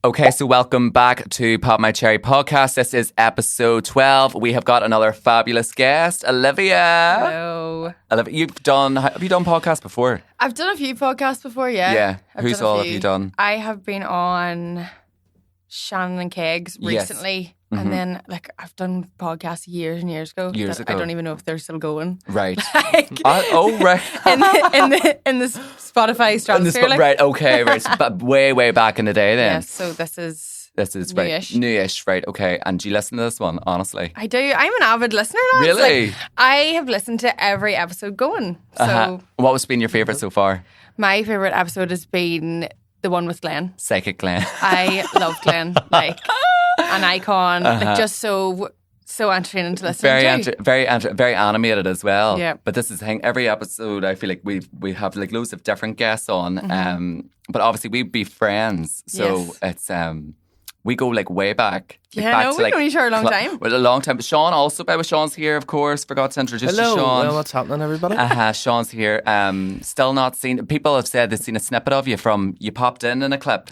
Okay, so welcome back to PopMyCherryPodcast. This is episode 12. We have got another fabulous guest, Olivia. Hello. Olivia, have you done podcasts before? I've done a few podcasts before, yeah. Yeah. I've Who's done a all have few. you done? I have been on Shannon and Kegs recently. Yes. And then, I've done podcasts years and years ago. Years that ago. I don't even know if they're still going. Right. Like, Right. in the Spotify stratosphere. Right, okay, right. So, but way back in the day then. Yes, so this is right. newish. Newish, right, okay. And do you listen to this one, honestly? I do. I'm an avid listener, lads. Really? I have listened to every episode going. So What was been your favourite so far? my favourite episode has been the one with Glenn. Psychic Glenn. I love Glenn, like an icon, like just so entertaining to listen to. Very animated as well. Yeah. But this is the thing. Every episode, I feel like we have like loads of different guests on. But obviously we'd be friends, so Yes. it's we go like way back. Yeah, back no, to, we've known each other a long time. Well, a long time. Sean also, Sean's here, of course. Forgot to introduce you, Sean. Well, what's happening, everybody? Sean's here. Still not seen. People have said they've seen a snippet of you from you popped in a clip.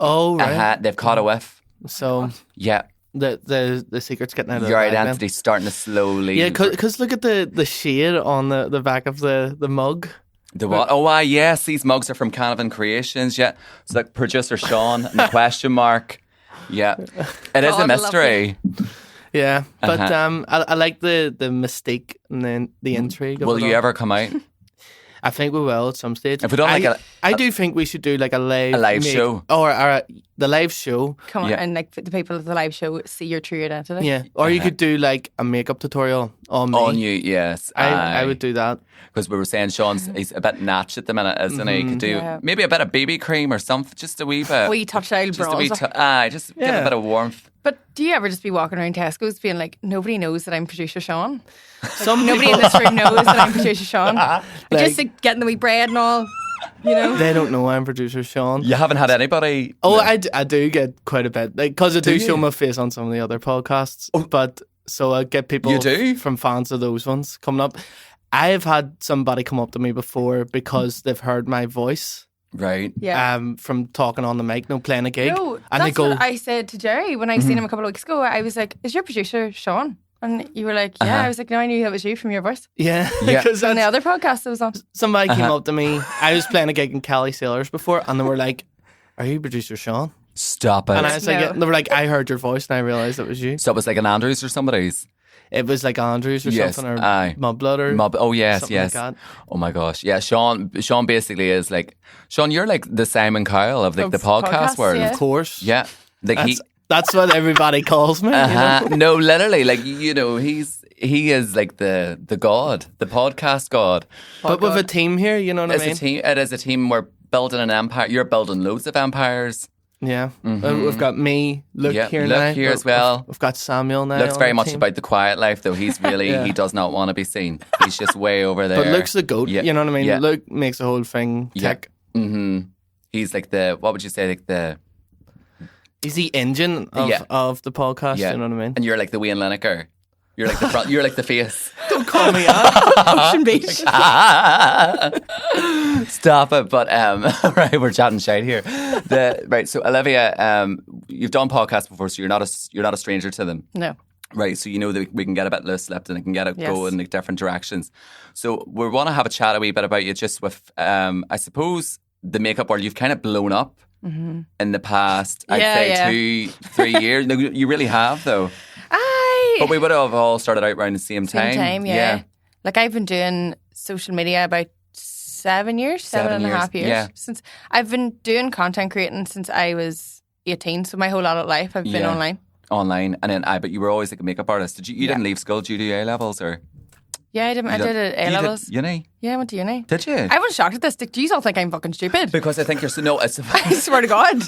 Oh, right. They've caught a whiff. So Yeah, the secret's getting out of your the bag then. identity's starting to slowly. Yeah, because look at the shade on the back of the mug. The what? Oh, yes. These mugs are from Canavan Creations. Yeah. So like producer Sean and the question mark. Yeah. It is a God, mystery. Yeah, but I like the mystique and then the intrigue. Of Will it you all. ever come out? I think we will at some stage. If we don't I do think we should do like a live show. or the live show. Come on, Yeah. and like the people at the live show see your true identity. Yeah, or you could do like a makeup tutorial on me. On you, yes. I would do that. Because we were saying he's a bit natch at the minute, isn't he? Could do Yeah. maybe a bit of BB cream or something, just a wee bit. We touch-style Just a wee bronzer. just give a bit of warmth. But do you ever just be walking around Tesco's being like, nobody knows that I'm producer Sean? Some Nobody people, in this room knows that I'm producer Sean. Just Like- getting the wee bread and all, you know? they don't know I'm producer Sean. You haven't had anybody. Oh, I do get quite a bit, because I do you? show my face on some of the other podcasts. But so I get people You do? from fans of those ones coming up. I've had somebody come up to me before because they've heard my voice Right. Yeah. from talking on the mic, playing a gig, No, and that's they go, what I said to Jerry when I seen him a couple of weeks ago. I was like, is your producer Sean? And you were like, yeah. I was like, no, I knew that was you from your voice. yeah, Yeah. because On the other podcast that was on. somebody came up to me. I was playing a gig in Cali Sailors before, and they were like, "Are you producer Sean?" Stop it. And I was like, No. yeah. And they were like, "I heard your voice, and I realised it was you." So it was like an Andrews or somebody's. It was like Andrews or Yes, something, or aye. Mudblood or Oh yes, something yes. like that. Oh my gosh, yeah. Sean basically is like Sean. You're like the Simon Cowell of like the Of podcast podcasts, world. yeah. Of course, Yeah, like that's what everybody calls me. You know? No, literally, like he is like the god, the podcast god. But with a team here, you know what I mean? It is a team. We're building an empire. You're building loads of empires. Yeah, we've got me, Luke Yeah, here Luke now. here as well. We've got Samuel now. Luke's on very the much team. about the quiet life, though. He's really Yeah. he does not want to be seen. He's just way over there. But Luke's the goat. Yeah. You know what I mean? Yeah. Luke makes the whole thing Yeah. tick. He's like what would you say, like the He's the engine of, Yeah. of the podcast. yeah. You know what I mean? And you're like the Wayne Lineker. You're like the front. You're like the face. Don't call me out. Ocean Beach. Stop it! But right, we're chatting shite here. Right, so Olivia, you've done podcasts before, so you're not a stranger to them, No. right? So you know that we can get a bit loose-lipped and it can go Yes. in like different directions. So we want to have a chat a wee bit about you, just with I suppose the makeup world. You've kind of blown up in the past. I'd Yeah, say yeah. 2-3 years. No, you really have though. But we would have all started out around the same time. Same time, yeah. Like I've been doing social media about 7 years, 7.5 years. Yeah. Since I've been doing content creating since I was 18. So my whole adult life I've been Yeah. online. Online, and then but you were always like a makeup artist. Did you didn't leave school due to A levels or? Yeah, I did it A levels. Uni? Yeah, I went to uni. Did you? I was shocked at this. Do you all think I'm fucking stupid? Because I think you're so no. It's I swear to God.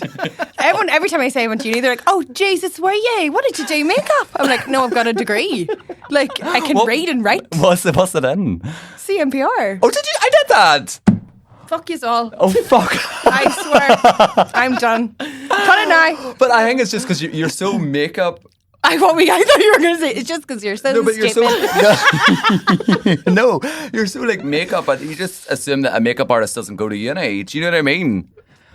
Every time I say I went to uni, they're like, "Oh, Jesus, where are you? What did you do? Makeup?" I'm like, "No, I've got a degree. Like, I can read and write." What's it in? CMPR. Oh, did you? I did that. Fuck you all. Oh fuck! I swear, I'm done. Cut it now. But I think it's just because you're so makeup. I thought you were going to say it's just because you're so No, but you're so stupid. no, you're so like makeup, but you just assume that a makeup artist doesn't go to uni. Do you know what I mean?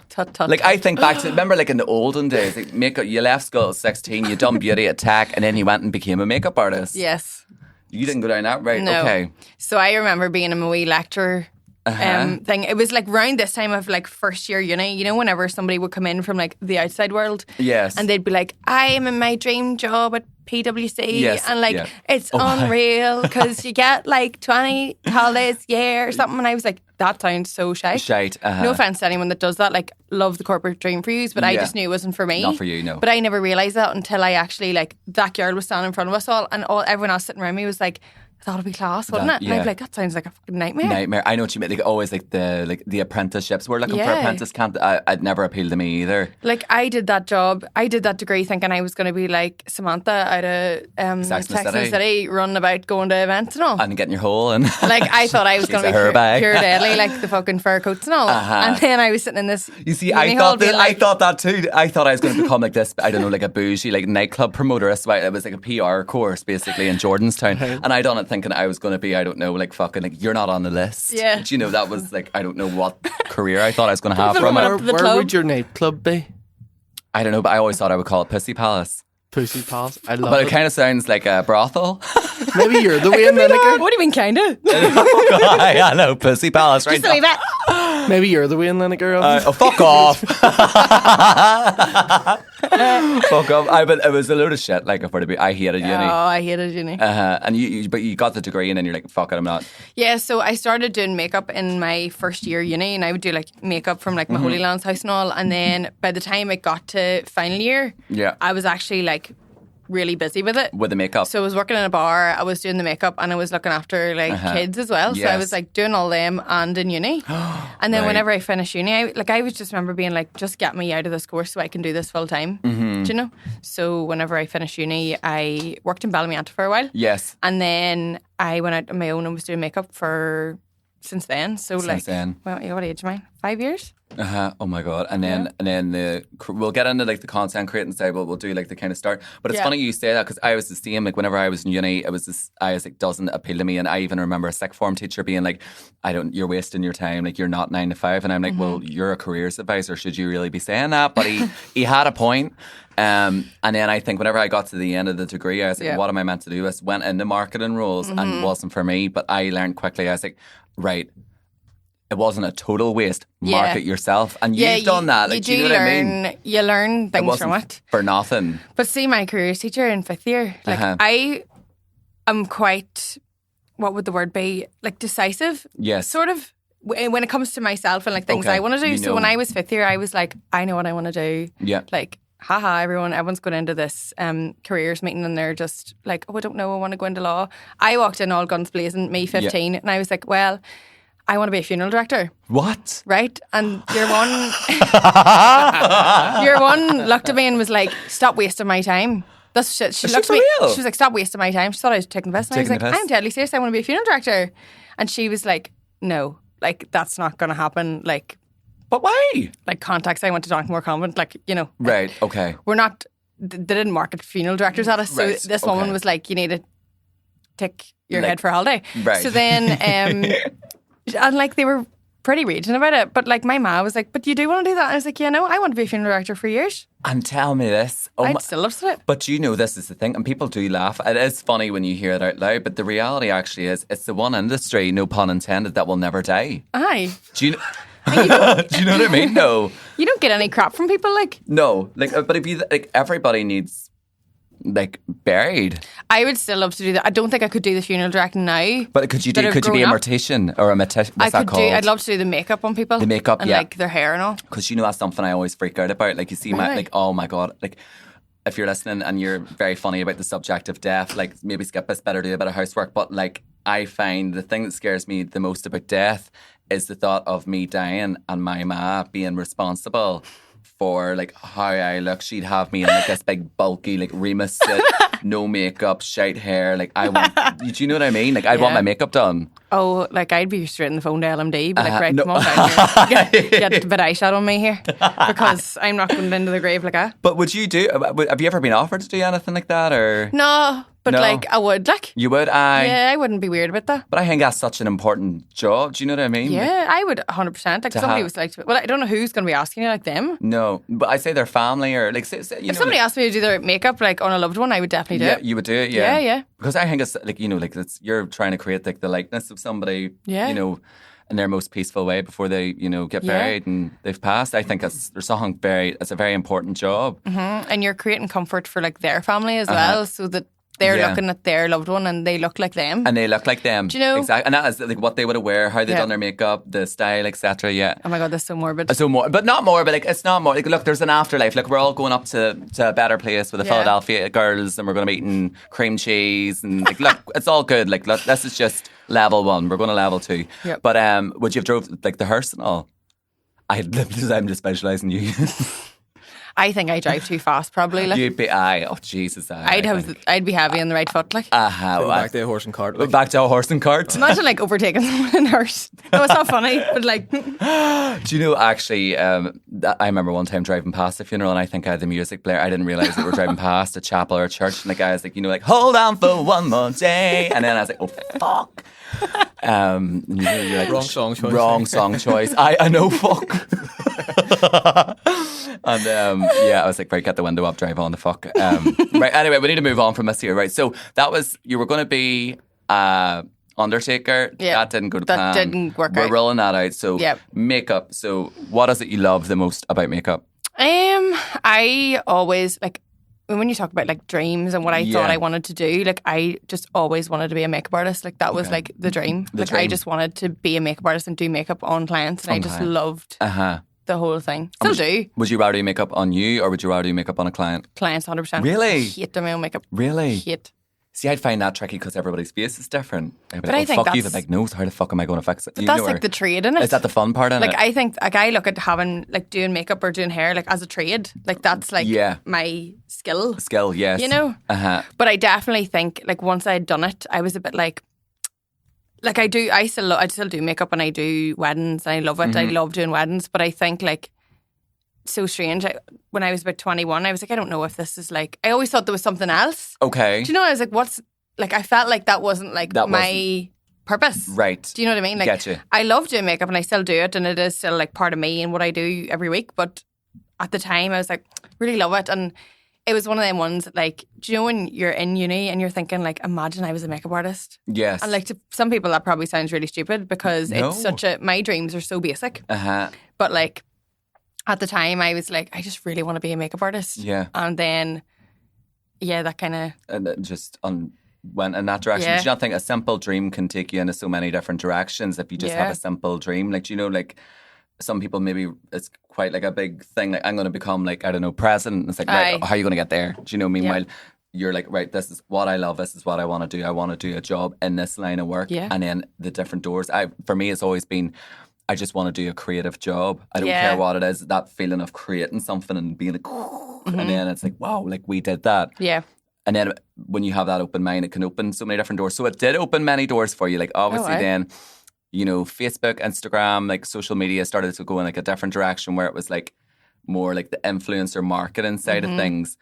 Tut, tut. Like I think back to remember like in the olden days, like makeup. You left school at 16, you done beauty at tech, and then you went and became a makeup artist. Yes. You didn't go down that right. No. Okay. So I remember being in a wee lecturer thing. It was like round this time of like first year uni. You know, whenever somebody would come in from like the outside world, Yes, and they'd be like, "I am in my dream job at PwC," Yes, and like yeah. it's unreal because you get like 20 holidays a year or something. And I was like, that sounds so shite. Shite. No offense to anyone that does that. Like, love the corporate dream for you, but I just knew it wasn't for me. Not for you, no. But I never realised that until I actually like that girl was standing in front of us all, and everyone else sitting around me was like, that'll be class, wouldn't it? And I'd be like, that sounds like a fucking nightmare. I know what you mean. Like always, like the apprenticeships. We're looking for Yeah. apprentice camp. I'd never appealed to me either. Like I did that job, I did that degree thinking I was going to be like Samantha out of Sex and Sex and the the City, running about going to events and all. And getting your hole in. Like I thought I was going to be her bag. pure deadly, like the fucking fur coats and all. And then I was sitting in this. You see, uni I hall thought being like, I thought that too. I thought I was going to become like this. I don't know, like a bougie, like nightclub promoter. That's why it was like a PR course basically in Jordanstown, and I done it thinking I was going to be, I don't know, like fucking like you're not on the list. Yeah. Do you know, that was like I don't know what career I thought I was going to have People from coming it. up to the Where club. would your nightclub be? I don't know, but I always thought I would call it Pussy Palace. Pussy Palace. I love But it. it kind of sounds like a brothel. Maybe you're the Wayne Lineker. What do you mean, kinda? I know, Pussy Palace, right? Just a wee bit. Maybe you're the Wayne Lineker of Oh, fuck off. Fuck off. But it was a load of shit, like, if we're to be, I hated uni. Oh, I hated uni. And but you got the degree and then you're like, fuck it, I'm not. Yeah, so I started doing makeup in my first year uni, and I would do like makeup from like my Holy Land's house and all. And then by the time it got to final year, Yeah. I was actually like really busy with it. With the makeup. So I was working in a bar, I was doing the makeup, and I was looking after like kids as well. So I Yes. was like doing all them and in uni. And then Right. whenever I finished uni, I was just remember being like, just get me out of this course so I can do this full time. Do you know? So whenever I finished uni, I worked in Ballymanta for a while. Yes. And then I went out on my own and was doing makeup for since then. So Since then. well, what age am I? 5 years? Oh my god! And then we'll get into like the content creating side. We'll do like the kind of start. But it's Yeah. funny you say that because I was the same. Like whenever I was in uni, I was like doesn't appeal to me. And I even remember a sixth form teacher being like, you're wasting your time. Like you're not 9 to 5. And I'm like, well, you're a careers advisor. Should you really be saying that? But he had a point. And then I think whenever I got to the end of the degree, I was like, what am I meant to do? I went into marketing roles and it wasn't for me. But I learned quickly. I was like, right. It wasn't a total waste. Yeah. Market yourself. And you've done that. Like, you do you know what I mean? You learn things from wasn't it. for nothing. But see, my careers teacher in 5th year, like I am quite, what would the word be? Like decisive. Yes. Sort of. When it comes to myself and like things Okay. I want to do. You So know. when I was 5th year, I was like, I know what I want to do. Yeah. Like, haha, everyone's going into this careers meeting and they're just like, oh, I don't know, I want to go into law. I walked in all guns blazing, me 15, and I was like, well, I want to be a funeral director. What? Right? And your one looked at me and was like, stop wasting my time. That's shit. She Is looked she at me. for real? She was like, stop wasting my time. She thought I was taking the piss. And I was Taking like, the piss? I'm deadly serious. I want to be a funeral director. And she was like, no, like that's not going to happen. Like But why? contacts. I went to Donkmore Convent. Like, you know. Right. Okay. We're not, they didn't market funeral directors at us. So Right, this okay. woman was like, you need to take your Like- head for a holiday. Right. So then, and like they were pretty raging about it. But like my ma was like, but you do want to do that? And I was like, yeah, no, I want to be a funeral director for years. And tell me this. Oh I'd my- still love to do it. But you know, this is the thing, and people do laugh. It is funny when you hear it out loud, but the reality actually is it's the one industry, no pun intended, that will never die. Aye. Do you know? Do you know what I mean? No. You don't get any crap from people like. No. Like, but if you, like, everybody needs, like, buried. I would still love to do that. I don't think I could do the funeral directing now. But could you that do? I've Could you be a grown up. mortician or a mortician? What's that called? I'd love to do the makeup on people. The makeup, and yeah. like their hair and all. Because you know that's something I always freak out about. Like you see my Really? like, oh my god, like if you're listening and you're very funny about the subject of death, like maybe skip this, better do a bit of housework. But like I find the thing that scares me the most about death is the thought of me dying and my ma being responsible for like how I look. She'd have me in like this big bulky like Remus suit, no makeup, shite hair. Like I want, do you know what I mean? Like I'd want Yeah. my makeup done. Oh, like I'd be straight on the phone to LMD, but like, right, no. come on down here. Get a bit of eyeshadow on me here. Because I'm not going into the grave like that. But would you do? Have you ever been offered to do anything like that, or No, but No. like I would like. You would, Yeah, I wouldn't be weird about that. But I think that's such an important job. Do you know what I mean? Yeah, I would 100%. Like somebody have- was like, well, I don't know who's going to be asking you like them. No, but I say their family or like, say, you If know, somebody like, asked me to do their makeup like on a loved one, I would definitely do yeah, it. you would do it. Yeah, Yeah. Because I think it's like, you know, like it's, you're trying to create like the likeness of somebody, Yeah. you know, in their most peaceful way before they, you know, get Yeah. buried and they've passed. I think it's a very important job. And you're creating comfort for like their family as well, so that they're Yeah. looking at their loved one and they look like them. And they look like them. Do you know? Exactly. And that is like what they would wear, how they Yeah. done their makeup, the style, etc. Yeah. Oh my God, that's so morbid. So more, but not more. But like, it's not more. Like, look, there's an afterlife. Like, we're all going up to a better place with the Yeah. Philadelphia girls, and we're going to be eating cream cheese, and like, look, it's all good. Like, look, this is just level 1. We're going to level 2. Yep. But would you have drove like the hearse and all? I'm just visualising you. I think I drive too fast, probably. Like, You'd be oh Jesus, I'd be heavy on the right foot. Like, Back to a horse and cart. Like. back to a horse and cart. imagine like overtaking someone in a hearse. No, it's not funny, but like, Do you know, actually, I remember one time driving past a funeral and I think I had the music player. I didn't realise that we were driving past a chapel or a church, and the guy was like, you know, like, hold on for one more day. And then I was like, oh, fuck. You're like, Wrong song choice. Wrong song choice. I know, fuck. And I was like, right, get the window up, drive on the fuck. Right, anyway, we need to move on from this here. Right, so that was, you were going to be Undertaker. Yeah, that didn't go to that plan. didn't work We're out. rolling that out. So Yep. makeup. So what is it you love the most about makeup? I always like when you talk about like dreams and what I thought Yeah. I wanted to do. Like I just always wanted to be a makeup artist. Like that was like the dream. I dream. just wanted to be a makeup artist and do makeup on clients, and I just clients. loved Uh-huh. the whole thing. Still do. Would you rather do makeup on you or would you rather do makeup on a client? Clients 100%. Really? Hate doing my own makeup. Really? Hate. See, I'd find that tricky because everybody's face is different. I'd be But like, I think fuck you, the that's- big nose. How the fuck am I going to fix it? But that's like the trade in it. Is that the fun part in like it? I think like I look at having like doing makeup or doing hair like as a trade. Like that's like Yeah. my skill. Skill, yes. You know? Uh-huh. But I definitely think like once I'd done it, I was a bit like I still do makeup and I do weddings and I love it. I love doing weddings, but I think like so strange. When I was about 21, I was like, I don't know if this is like. I always thought there was something else. Okay. Do you know? I was like, what's like? I felt like that wasn't like That my purpose. Right. Do you know what I mean? Like, Getcha. I love doing makeup and I still do it, and it is still like part of me and what I do every week. But at the time, I was like, really love it, and it was one of them ones that, like, do you know when you're in uni and you're thinking like, imagine I was a makeup artist? Yes. And like to some people that probably sounds really stupid because No. it's such a my dreams are so basic. Uh-huh. But like at the time I was like, I just really want to be a makeup artist. Yeah. And then that kind of And it just went in that direction. Yeah. Do you not think a simple dream can take you into so many different directions if you just Yeah. have a simple dream? Like, do you know, like some people maybe it's quite like a big thing. Like, I'm going to become like, I don't know, president. It's like, right, Aye. how are you going to get there? Do you know? Meanwhile, you're like, right, this is what I love. This is what I want to do. I want to do a job in this line of work. Yeah. And then the different doors. For me, it's always been, I just want to do a creative job. I don't Yeah. care what it is. That feeling of creating something and being like, and then it's like, wow, like we did that. Yeah. And then when you have that open mind, it can open so many different doors. So it did open many doors for you. Like obviously aye. then, you know, Facebook, Instagram, like social media started to go in like a different direction where it was like more like the influencer marketing side of things.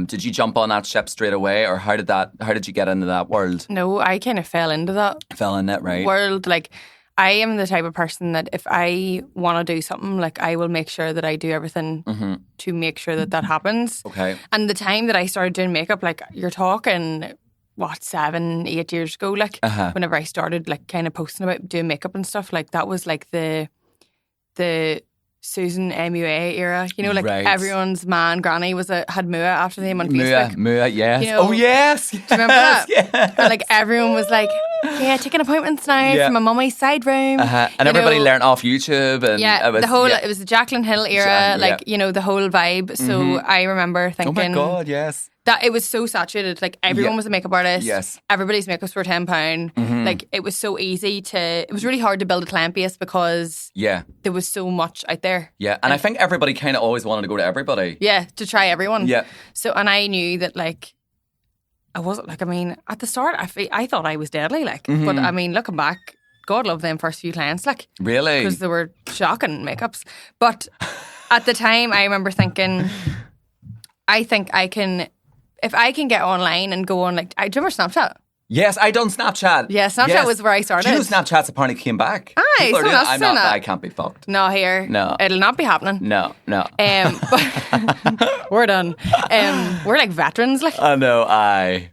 Did you jump on that ship straight away, or how did you get into that world? No, I kind of fell into that Fell in it, right? world. Like I am the type of person that if I want to do something, like I will make sure that I do everything to make sure that that happens. Okay. And the time that I started doing makeup, like you're talking, 7-8 years ago, like whenever I started like kind of posting about doing makeup and stuff, like that was like the Susan MUA era, you know, like Right. everyone's man, granny had MUA after them on Facebook. MUA, yes. You know, oh, yes. Do you remember that? Yes. And like everyone was like, yeah, taking appointments now Yeah. from my mummy's side room. And You everybody know, learned off YouTube. And yeah, it was, it was the Jaclyn Hill era, like, you know, the whole vibe. So I remember Oh thinking my God, yes. that it was so saturated. Like everyone Yeah. was a makeup artist. Yes. Everybody's makeups were £10. Like it was so easy it was really hard to build a client base because Yeah. there was so much out there. Yeah. And I think everybody kind of always wanted to go to everybody. Yeah, to try everyone. Yeah. So, and I knew that like, I wasn't like, I mean, at the start, I thought I was deadly, like, but I mean, looking back, God love them first few clients, like, Really? because they were shocking makeups. But at the time, I remember thinking, I think I can if I can get online and go on, like, do you remember Snapchat? Yes, I done Snapchat. Yeah, Snapchat was where I started. Do you know Snapchat's apparently came back? Aye, People are someone else I'm saying not. that. I can't be fucked. No, here. No. It'll not be happening. No. But we're done. We're like veterans, like. I know.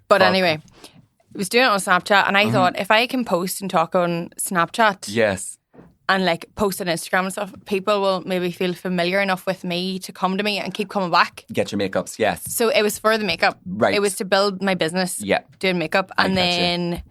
But anyway, I was doing it on Snapchat, and I thought if I can post and talk on Snapchat, yes, and like post on Instagram and stuff, people will maybe feel familiar enough with me to come to me and keep coming back. Get your makeups. Yes. So it was for the makeup. Right. It was to build my business. Yeah. Doing makeup, and then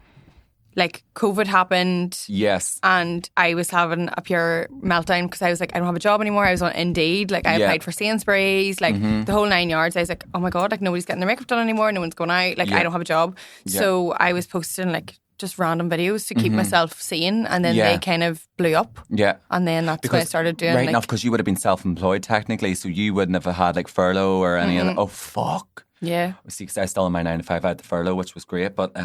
like COVID happened. Yes. And I was having a pure meltdown because I was like, I don't have a job anymore. I was on Indeed. Like, I applied for Sainsbury's, like the whole 9 yards. I was like, oh my God, like nobody's getting their makeup done anymore. No one's going out. Like, I don't have a job. So I was posting like just random videos to keep myself seen. And then they kind of blew up. Yeah. And then that's when I started doing right now, because you would have been self-employed technically, so you wouldn't have had like furlough or any other. Oh, fuck. Yeah. See, because I was still in my 9 to 5, I had the furlough, which was great, but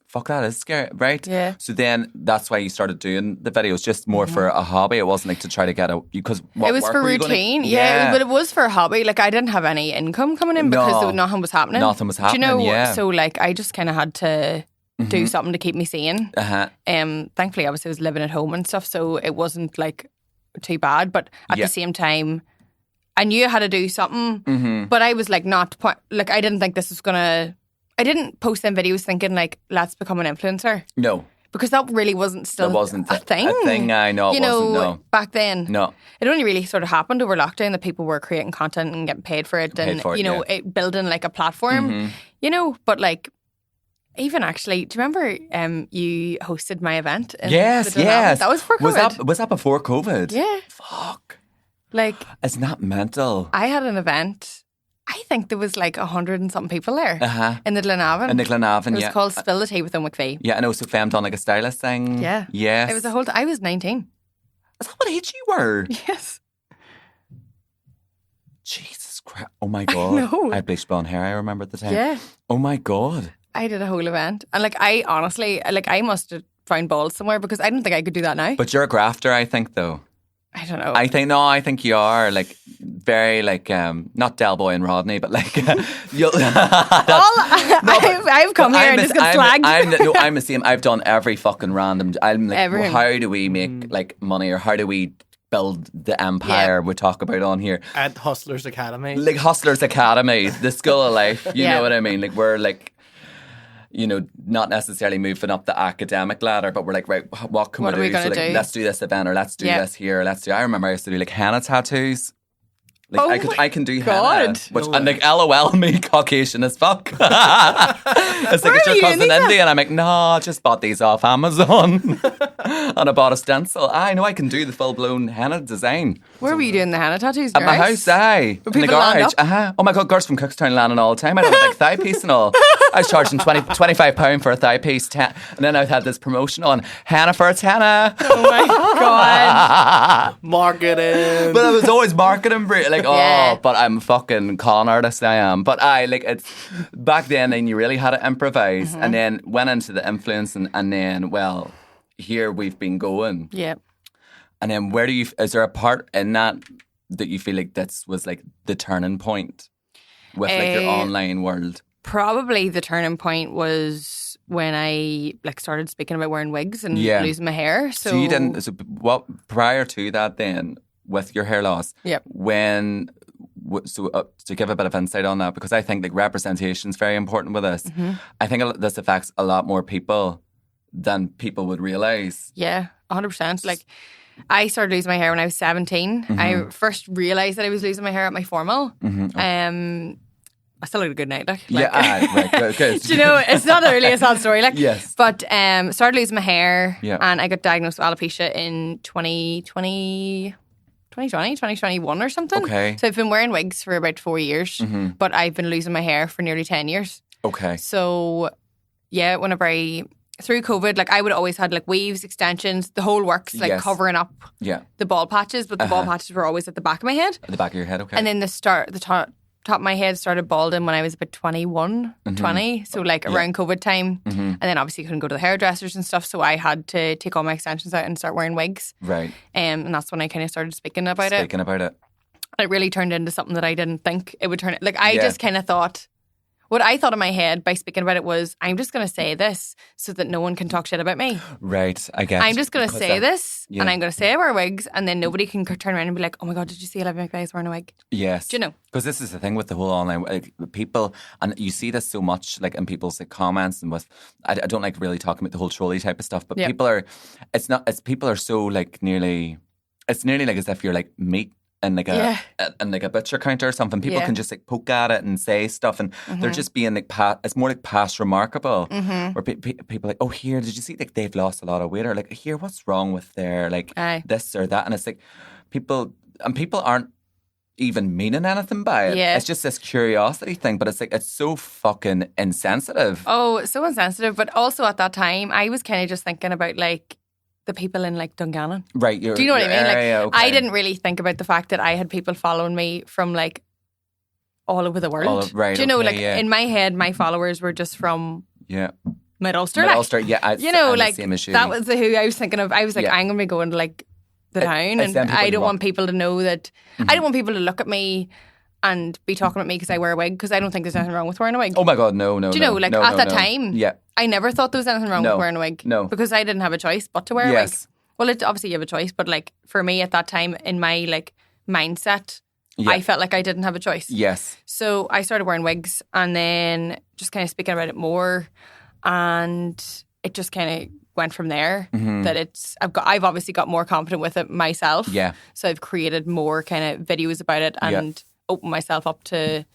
fuck, that is scary, right? Yeah. So then that's why you started doing the videos, just more for a hobby. It wasn't like to try to get out, because it was for routine. But it was for a hobby. Like, I didn't have any income coming in because nothing was happening. Nothing was happening. Do you know? So like, I just kind of had to do something to keep me sane. Thankfully, obviously, I was living at home and stuff, so it wasn't like too bad. But at the same time, I knew I had to do something. But I was like, like, I didn't think this was gonna. I didn't post them videos thinking like, let's become an influencer. No. Because that really wasn't still a thing. A thing, I know it wasn't, no. Back then. No. It only really sort of happened over lockdown that people were creating content and getting paid for it and, it building like a platform, but like, even actually, do you remember you hosted my event? Yes. That was before COVID. Was that before COVID? Yeah. Fuck. Like. Isn't that mental? I had an event. I think there was like 100 and something people there in the Glenavon. It was called Spill the Tea with McVeigh. Yeah, I know. So Fem done like a stylist thing. Yeah. Yes. It was I was 19. Is that what age you were? Yes. Jesus Christ. Oh my God. I had bleached blonde hair, I remember at the time. Yeah. Oh my God. I did a whole event. And like, I honestly, like, I must have found balls somewhere because I don't think I could do that now. But you're a grafter, I think, though. I don't know. I think you are like very like not Del Boy and Rodney, but like you'll. I've come here and just got slagged. I'm the same. I've done every fucking random. I'm like, well, how do we make like money, or how do we build the empire we talk about on here at Hustlers Academy? Like Hustlers Academy, the School of Life. You know what I mean? Like, we're like, not necessarily moving up the academic ladder, but we're like, right, what can we do? So like, let's do this event, or let's do this here, or let's do. I remember I used to do like henna tattoos. Like I can do henna, which and like LOL me Caucasian as fuck. It's like, it's your cousin Indy, and I'm like, no, I just bought these off Amazon, and I bought a stencil. I know I can do the full blown henna design. Where were you doing the henna tattoos? At my house, in the garage. Oh my God, girls from Cookstown landing all the time. I had a big thigh piece and all. I was charging £25 for a thigh piece, and then I had this promotion on henna for its henna. Oh my God. Marketing. But I was always marketing, like, but I'm a fucking con artist, I am. But it's back then you really had to improvise, and then went into the influence, and then, well, here we've been going. Yeah. And then is there a part in that you feel like this was like the turning point with like your online world? Probably the turning point was when I like started speaking about wearing wigs and losing my hair. So you didn't. So what prior to that then with your hair loss? Yep. To give a bit of insight on that, because I think like representation is very important with this. I think this affects a lot more people than people would realise. Yeah, 100%. Like, I started losing my hair when I was 17. I first realised that I was losing my hair at my formal. I still had a good night, like. Right, good. Do you know, it's not really a sad story, like. Yes. But started losing my hair, and I got diagnosed with alopecia in 2021 or something. Okay. So I've been wearing wigs for about 4 years, but I've been losing my hair for nearly 10 years. Okay. So, yeah, through COVID, like, I would always had like weaves, extensions, the whole works, like covering up the bald patches, but the bald patches were always at the back of my head. At the back of your head, okay. And then the top of my head started balding when I was about 21, 20. So like around COVID time. And then obviously couldn't go to the hairdressers and stuff. So I had to take all my extensions out and start wearing wigs. Right. And that's when I kind of started speaking about it. It really turned into something that I didn't think it would turn. Like, I just kind of thought, what I thought in my head by speaking about it was, I'm just going to say this so that no one can talk shit about me. Right, I guess. I'm just going to say this, and I'm going to say I wear wigs, and then nobody can turn around and be like, oh my God, did you see Olivia McVeigh's wearing a wig? Yes. Do you know? Because this is the thing with the whole online, like, people, and you see this so much, like, in people's like comments and with, I don't like really talking about the whole trolley type of stuff, but people are, people are so like it's nearly like as if you're like meat and like a butcher counter or something. People can just like poke at it and say stuff, and they're just being like it's more like past remarkable, where people are like, oh, here, did you see like they've lost a lot of weight, or like, here, what's wrong with their like this or that, and it's like people aren't even meaning anything by it. It's just this curiosity thing, but it's like, it's so fucking insensitive. Oh, so insensitive. But also at that time, I was kind of just thinking about like the people in like Dungannon. Right. Do you know what I mean? Like, okay. I didn't really think about the fact that I had people following me from like all over the world. Right. Do you know, like in my head, my followers were just from Mid-Ulster. Mid-Ulster, you know, like that was who I was thinking of. I was like, I'm going to be going to like the town, and I don't want people to know that. I don't want people to look at me and be talking about me because I wear a wig, because I don't think there's anything wrong with wearing a wig. Oh my God, no. Do you know, like at that time, I never thought there was anything wrong with wearing a wig. No. Because I didn't have a choice but to wear a wig. Well, obviously you have a choice, but like for me at that time in my like mindset, I felt like I didn't have a choice. Yes. So I started wearing wigs, and then just kind of speaking about it more, and it just kind of went from there. That I've obviously got more confident with it myself. Yeah. So I've created more kind of videos about it and opened myself up to,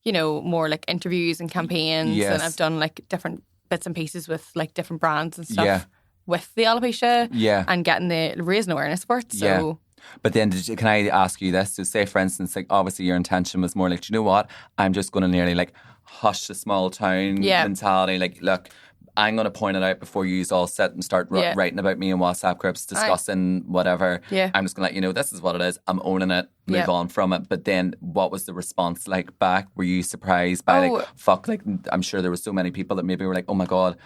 you know, more like interviews and campaigns. And I've done like different bits and pieces with like different brands and stuff with the alopecia and raising awareness for it. So but then can I ask you this? So say for instance, like obviously your intention was more like, do you know what? I'm just going to nearly like hush the small town mentality. Like, look, I'm going to point it out before you all sit and start writing about me in WhatsApp groups, discussing whatever. I'm just going to let you know this is what it is. I'm owning it, move on from it. But then what was the response like back? Were you surprised by like, fuck, like I'm sure there were so many people that maybe were like, oh my God,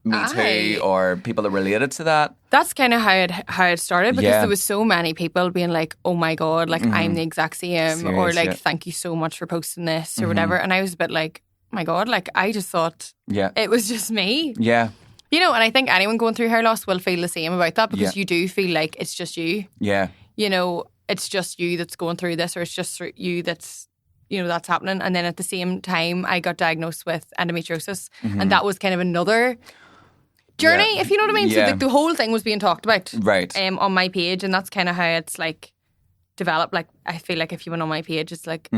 me too, or people that related to that? That's kind of how it started, because there was so many people being like, oh my God, like I'm the exact same, or like thank you so much for posting this or whatever. And I was a bit like, my God, like I just thought it was just me. Yeah. You know, and I think anyone going through hair loss will feel the same about that, because you do feel like it's just you. Yeah. You know, it's just you that's going through this, or it's just you that's, you know, that's happening. And then at the same time, I got diagnosed with endometriosis, and that was kind of another journey, if you know what I mean. So the whole thing was being talked about on my page, and that's kind of how it's like developed. Like I feel like if you went on my page, it's like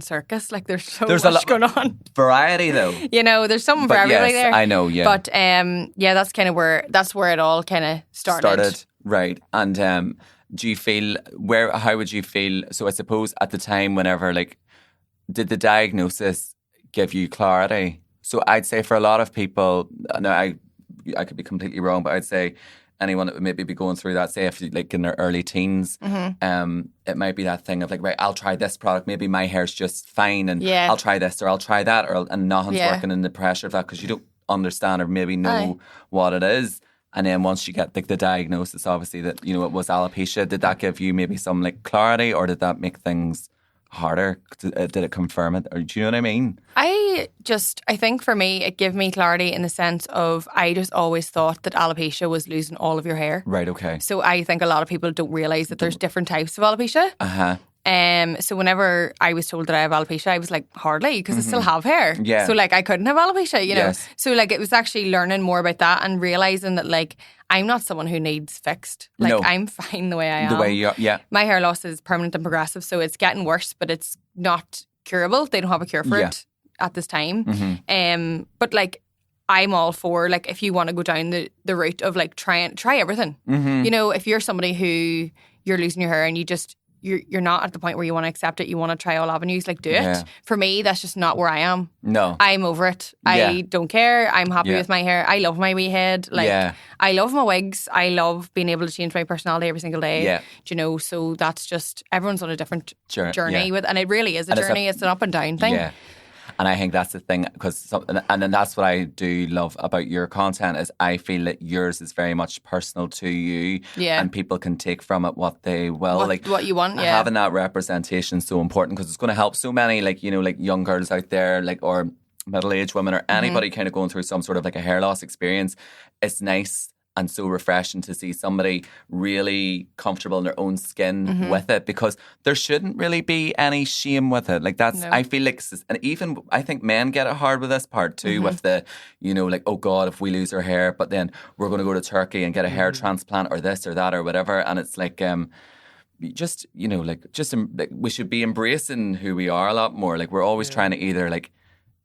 circus, like there's much going on. Variety though. You know, there's something for everybody there. I know, But that's kind of where it all kind of started. Right. And do you feel, how would you feel, so I suppose at the time whenever, like, did the diagnosis give you clarity? So I'd say for a lot of people, no, I could be completely wrong, but I'd say anyone that would maybe be going through that, say if you like in their early teens, it might be that thing of like, right, I'll try this product, maybe my hair's just fine, and I'll try this or I'll try that, and nothing's working in the pressure of that because you don't understand or maybe know what it is. And then once you get like the diagnosis, obviously that, you know, it was alopecia, did that give you maybe some like clarity, or did that make things harder? Did it confirm it? Or do you know what I mean? I think for me, it gave me clarity in the sense of I just always thought that alopecia was losing all of your hair. Right, okay. So I think a lot of people don't realise that there's different types of alopecia. So whenever I was told that I have alopecia, I was like, hardly, because I still have hair. Yeah. So like I couldn't have alopecia, you know. Yes. So like it was actually learning more about that and realising that like I'm not someone who needs fixed. Like I'm fine the way I am. The way you are, my hair loss is permanent and progressive, so it's getting worse, but it's not curable. They don't have a cure for it at this time. But like I'm all for like if you want to go down the route of like try everything. You know, if you're somebody who you're losing your hair and you're not at the point where you want to accept it, you want to try all avenues, like do it. For me, that's just not where I am. No. I'm over it. I don't care. I'm happy with my hair. I love my wee head. Like I love my wigs. I love being able to change my personality every single day. Do you know, so that's just, everyone's on a different journey with, and it really is a journey. It's an up and down thing. Yeah. And I think that's the thing, because and that's what I do love about your content is I feel that yours is very much personal to you, and people can take from it what they will, what you want. Having that representation is so important because it's going to help so many, like, you know, like young girls out there, like, or middle-aged women or anybody kind of going through some sort of like a hair loss experience, it's nice and so refreshing to see somebody really comfortable in their own skin with it, because there shouldn't really be any shame with it. Like that's, I feel like, and even I think men get it hard with this part too, with the, you know, like, oh God, if we lose our hair, but then we're going to go to Turkey and get a hair transplant or this or that or whatever. And it's like, just, you know, like, just like, we should be embracing who we are a lot more. Like we're always trying to either like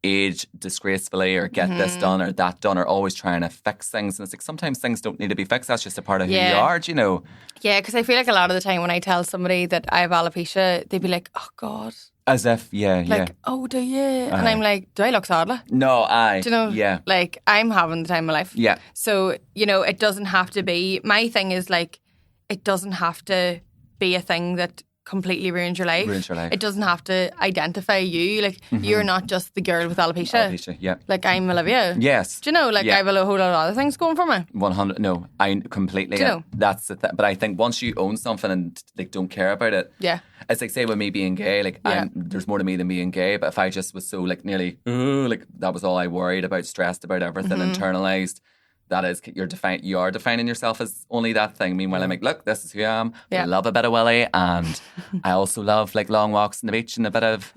age disgracefully or get this done or that done, or always trying to fix things. And it's like sometimes things don't need to be fixed. That's just a part of who you are, do you know? Yeah, because I feel like a lot of the time when I tell somebody that I have alopecia, they'd be like, oh God. As if, like, oh, do you? And I'm like, do I look sadly? No, do you know? Yeah. Like, I'm having the time of my life. Yeah. So, you know, it doesn't have to be, my thing is like, it doesn't have to be a thing that completely ruins your life. It doesn't have to identify you. Like, you're not just the girl with alopecia. Yeah. Like, I'm Olivia. Yes. Do you know? Like, I have a whole lot of other things going for me. 100. No, I completely. Do you know? That's the thing. But I think once you own something and like don't care about it. Yeah. It's like, say, with me being gay, like, there's more to me than being gay. But if I just was so like nearly, like that was all I worried about, stressed about everything, internalized. That is, you are defining yourself as only that thing. Meanwhile, I'm like, look, this is who I am. I love a bit of willy, and I also love like long walks on the beach and a bit of.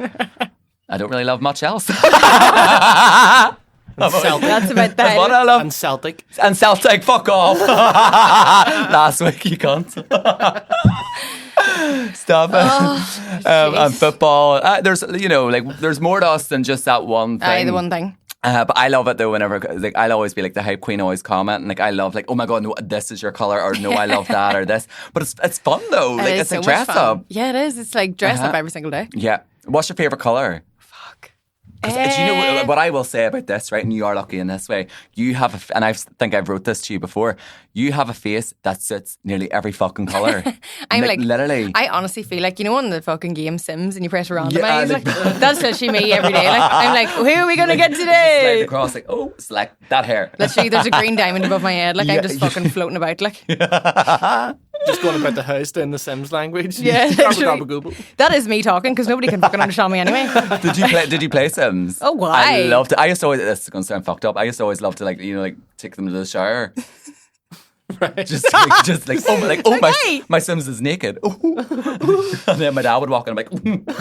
I don't really love much else. Celtic. That's about that. What I love. And Celtic. And Celtic, fuck off. Last week, you can't. Stop it. And football. There's, you know, like, there's more to us than just that one thing. The one thing. But I love it though. Whenever, like, I'll always be like the hype queen, always comment, and like, I love like, oh my God, no, this is your color, or no, I love that, or this. But it's fun though. Like, it's like dress up. Yeah, it is. It's like dress up every single day. Yeah. What's your favorite color? Do you know what I will say about this, right? And you are lucky in this way. You have, and I think I've wrote this to you before, you have a face that suits nearly every fucking colour. I'm like, literally. I honestly feel like, you know, on the fucking game Sims and you press randomize, like, that's literally me every day. Like, I'm like, who are we going to get today? Slide across, like, oh, select that hair. Literally, there's a green diamond above my head. Like, I'm just fucking floating about, like. Just going about the house doing the Sims language. Yeah, that is me talking, because nobody can fucking understand me anyway. Did you play Sims? Oh, why? I loved it. I used to always, this is going to sound fucked up, I used to always love to, like, you know, like, take them to the shower. Right. Just like, oh, my Sims is naked. And then my dad would walk in and I'm like,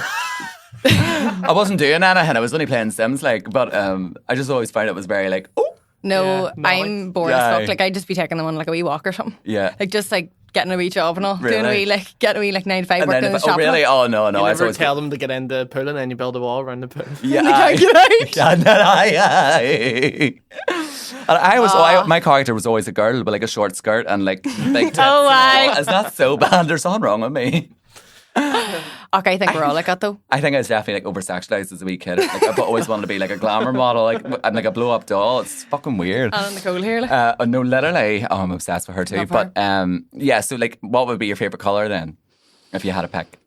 I wasn't doing anything, I was only playing Sims, like, but I just always found it was very like, oh. No, I'm bored as fuck. Like, I'd just be taking them on like a wee walk or something. Yeah. Like, just like getting a wee job and all. Really? Getting a wee like 9 to 5 working in the shop. Oh, really? Oh, no. You never tell them to get in the pool and then you build a wall around the pool. Yeah. They can't get out. And I my character was always a girl with like a short skirt and like big tits. Oh, why? It's not so bad. There's something wrong with me. Okay, I think we're all like that though. I think I was definitely like over-sexualized as a wee kid. Like, I've always wanted to be like a glamour model, like, and like a blow-up doll. It's fucking weird. Anna Nicole here, like. No, literally. Oh, I'm obsessed with her too. But yeah, so like, what would be your favourite colour then, if you had a pick?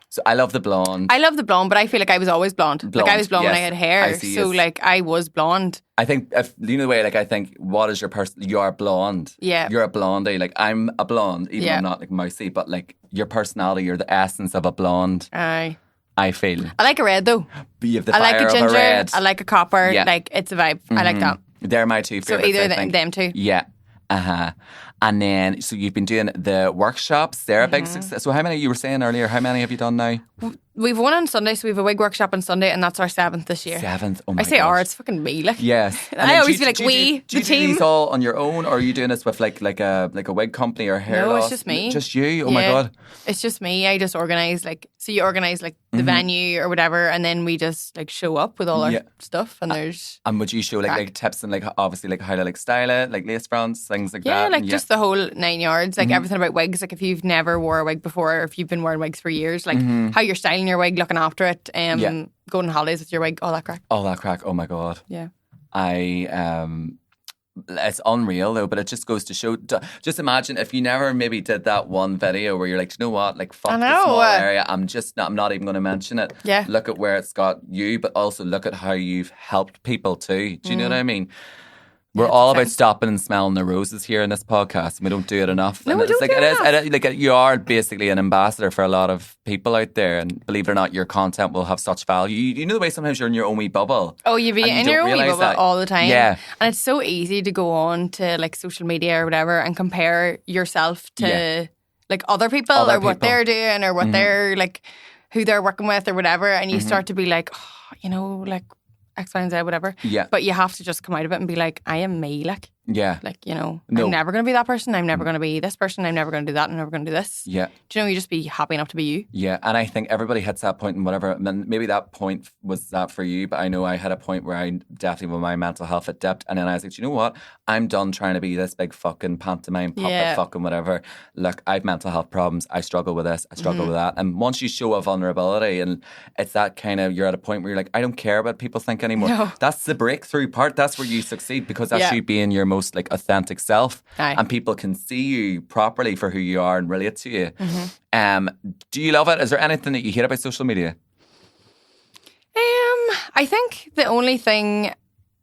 So I love the blonde. I love the blonde, but I feel like I was always blonde. Like, I was blonde when I had hair. So like, I was blonde. I think, you know the way, like, I think, what is your person? You're blonde. Yeah. You're a blondie. Like, I'm a blonde, even though I'm not like mousy, but like, your personality, you're the essence of a blonde. Aye. I feel. I like a red though. But you have the I like fire a ginger. of a red. I like a copper. Yeah. Like, it's a vibe. I like that. They're my two favourites. So either them two. Yeah. And then, so you've been doing the workshops. They're a big success. So how many, you were saying earlier, how many have you done now? We've one on Sunday, so we have a wig workshop on Sunday, and that's our 7th this year. 7th? Oh my God. I say our, it's fucking me. Like. Yes. I always feel like do you the team. Do these all on your own, or are you doing this with like a wig company or hair loss? No, it's just me. Just you? Oh my God. It's just me. I just organise, like, so you organise like the venue or whatever, and then we just like show up with all our stuff, and there's... And would you show like tips and like obviously like how to like style it, like lace fronts, things like that? Yeah, like just the whole 9 yards, like everything about wigs. Like, if you've never wore a wig before, or if you've been wearing wigs for years, like how you're styling your wig, looking after it, going on holidays with your wig, all that crack. Oh my God. Yeah. It's unreal though, but it just goes to show. Just imagine if you never maybe did that one video where you're like, you know what, like, fuck the small area. I'm not even going to mention it. Yeah. Look at where it's got you, but also look at how you've helped people too. Do you know what I mean? We're all about stopping and smelling the roses here in this podcast. We don't do it enough. No, and we it's don't like do it enough. like you are basically an ambassador for a lot of people out there, and believe it or not, your content will have such value. You know the way sometimes you're in your own wee bubble. Oh, you be in your own wee bubble all the time. Yeah. And it's so easy to go on to like social media or whatever and compare yourself to like other people or what they're doing or what they're like, who they're working with or whatever. And you start to be like, oh, you know, like X, Y, and Z, whatever. Yeah. But you have to just come out of it and be like, I am me, like. Yeah. Like, you know, I'm never going to be that person. I'm never going to be this person. I'm never going to do that. I'm never going to do this. Yeah. Do you know, you just be happy enough to be you. Yeah. And I think everybody hits that point and whatever. And maybe that point was that for you, but I know I had a point where I definitely, with my mental health, it dipped. And then I was like, do you know what? I'm done trying to be this big fucking pantomime puppet fucking whatever. Look, I have mental health problems. I struggle with this. I struggle with that. And once you show a vulnerability and it's that kind of, you're at a point where you're like, I don't care what people think anymore. No. That's the breakthrough part. That's where you succeed because that's you being your most like authentic self. Aye. And people can see you properly for who you are and relate to you. Do you love it? Is there anything that you hate about social media? I think the only thing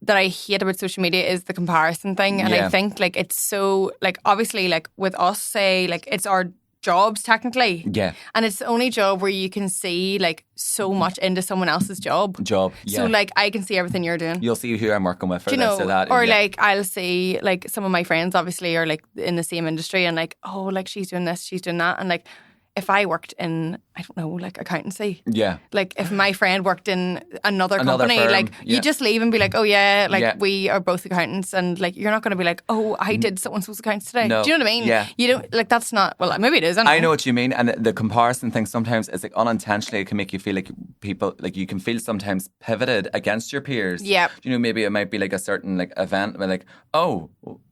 that I hate about social media is the comparison thing. And I think like it's so like obviously like with us say like it's our jobs technically. Yeah. And it's the only job where you can see like so much into someone else's job. Yeah. So like I can see everything you're doing. You'll see who I'm working with for you this know, or that. Or like I'll see like some of my friends obviously are like in the same industry and like, oh, like she's doing this, she's doing that. And like if I worked in, I don't know, like accountancy. Yeah. Like if my friend worked in another company, firm, like you just leave and be like, oh yeah, like we are both accountants and like you're not going to be like, oh, I did so-and-so's accounts today. No. Do you know what I mean? Yeah. You don't, like that's not, well maybe it is. I know what you mean. And the comparison thing sometimes is like unintentionally it can make you feel like people, like you can feel sometimes pivoted against your peers. Yeah. You know, maybe it might be like a certain like event where like, oh,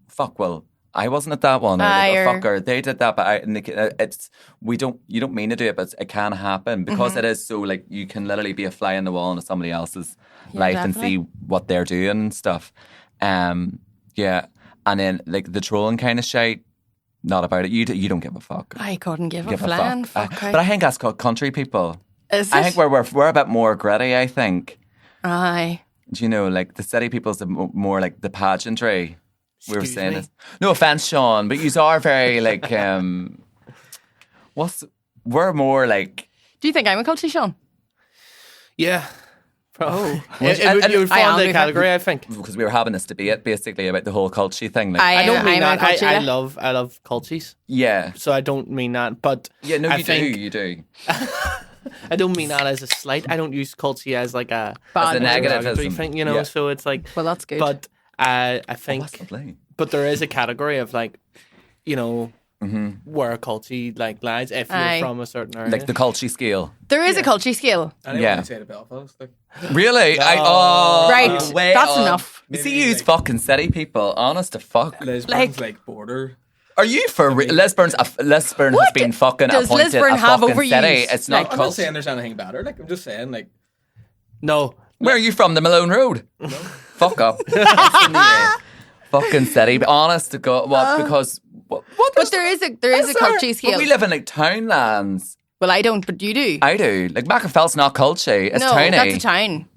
fuck, well, I wasn't at that one, or like, oh, fuck, or they did that, but you don't mean to do it, but it can happen because it is so like you can literally be a fly in the wall into somebody else's life definitely. and see what they're doing and stuff. And then like the trolling kind of shit, not about it. You don't give a fuck. I couldn't give a flying fuck. But I think that's called country people. Is I it? think we're a bit more gritty. I think. Aye. Do you know, like the city people's more like the pageantry. We were saying me? this. No offense, Sean, but you are very like we're more like. Do you think I'm a culty, Sean? Yeah. Oh, it would fall in the category, I think. Because we were having this debate basically about the whole culty thing. Like, I don't mean that. Culty, I love culties. Yeah. So I don't mean that, but yeah, no, you do. I don't mean that as a slight. I don't use culty as like a negativism thing, you know. Yeah. So it's like, well, that's good. But I think, that's but there is a category of like, you know, where a culty like lies if you're from a certain area, like the culty scale. There is a culty scale. I didn't want to say to Belfast. Like. Really? No. Right. That's enough. You see, use fucking city people. Honest to fuck. Lisbon's like border. Are you for real? Lisbon has been fucking does appointed Lisbon a have fucking overused? city. It's not I'm not saying there's anything better. Like I'm just saying, like no. Where are you from? The Malone Road. No. Fuck up. Fucking city. But honest to God, what? Because what? But there is a culty scale. But we live in like townlands. Well, I don't, but you do. I do. Like Mackerfell's not culty. It's towny. That's a town.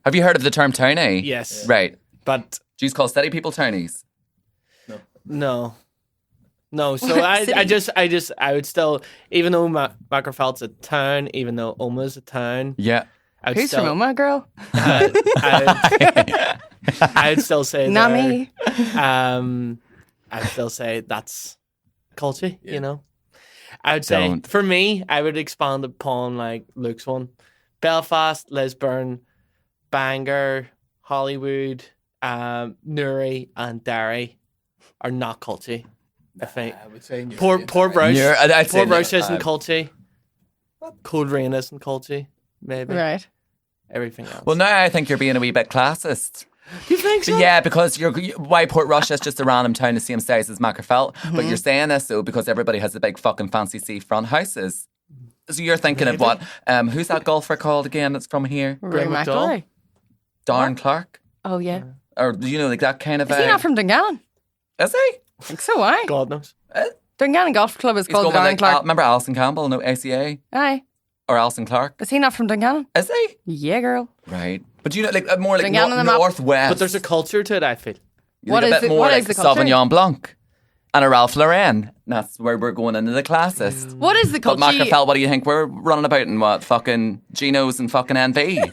Have you heard of the term towny? Yes. Right. But do you call city people townies? No. So I would still, even though Mackerfell's a town, even though Oma's a town. Yeah. Who's from Oma, girl? I'd still say not me. I'd still say that's culty, you know. I would say for me, I would expand upon like Luke's one. Belfast, Lisburn, Bangor, Hollywood, Newry and Derry are not culty. I would say Port Royce. Port Royce isn't culty. Cold Rain isn't culty. Maybe. Right. Everything else. Well, now I think you're being a wee bit classist. You think so? Yeah, because why Port Russia is just a random town the same size as Mackerfell. But you're saying this though because everybody has the big fucking fancy seafront houses. So you're thinking of what? Who's that golfer called again that's from here? Ray McIlroy. Darren Clark? Oh, yeah. Or, you know, like that kind of... Is he not from Dungannon? Is he? I think so, aye. God knows. Dungannon Golf Club is called Darren Clark. Remember Alison Campbell? No, ACA? Aye. Or Alison Clark? Is he not from Dungannon? Is he? Yeah, girl. Right. But you know, like more like Dungannon northwest. But there's a culture to it, I feel. You What think a is bit the- more what like is the a culture? Sauvignon Blanc and a Ralph Lauren. That's where we're going into the classist. What is the But culture? Machiavel, what do you think we're running about in? What, fucking Geno's and fucking NV?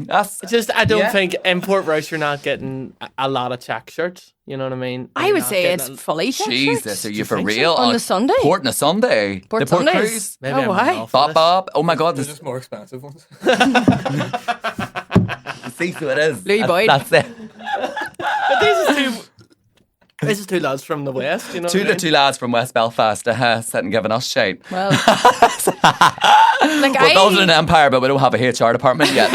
That's It's just, I don't Yeah. think in Port Royce you're not getting a lot of check shirts. You know what I mean? I You're would not say getting it's a- fully check Jesus, shirts. are Do you you for think so? real? On the Sunday? Port on a Sunday. Port the Port Sundays. Cruise. Maybe Oh, I'm why? off for Bob this. Bob. Oh my God. They're This, just more expensive ones. see who it is. Louis Boyd. That's it. But this is two lads from the West, you know what I mean? Two lads from West Belfast sitting giving us shit. Well, like We're building an empire, but we don't have a HR department yet.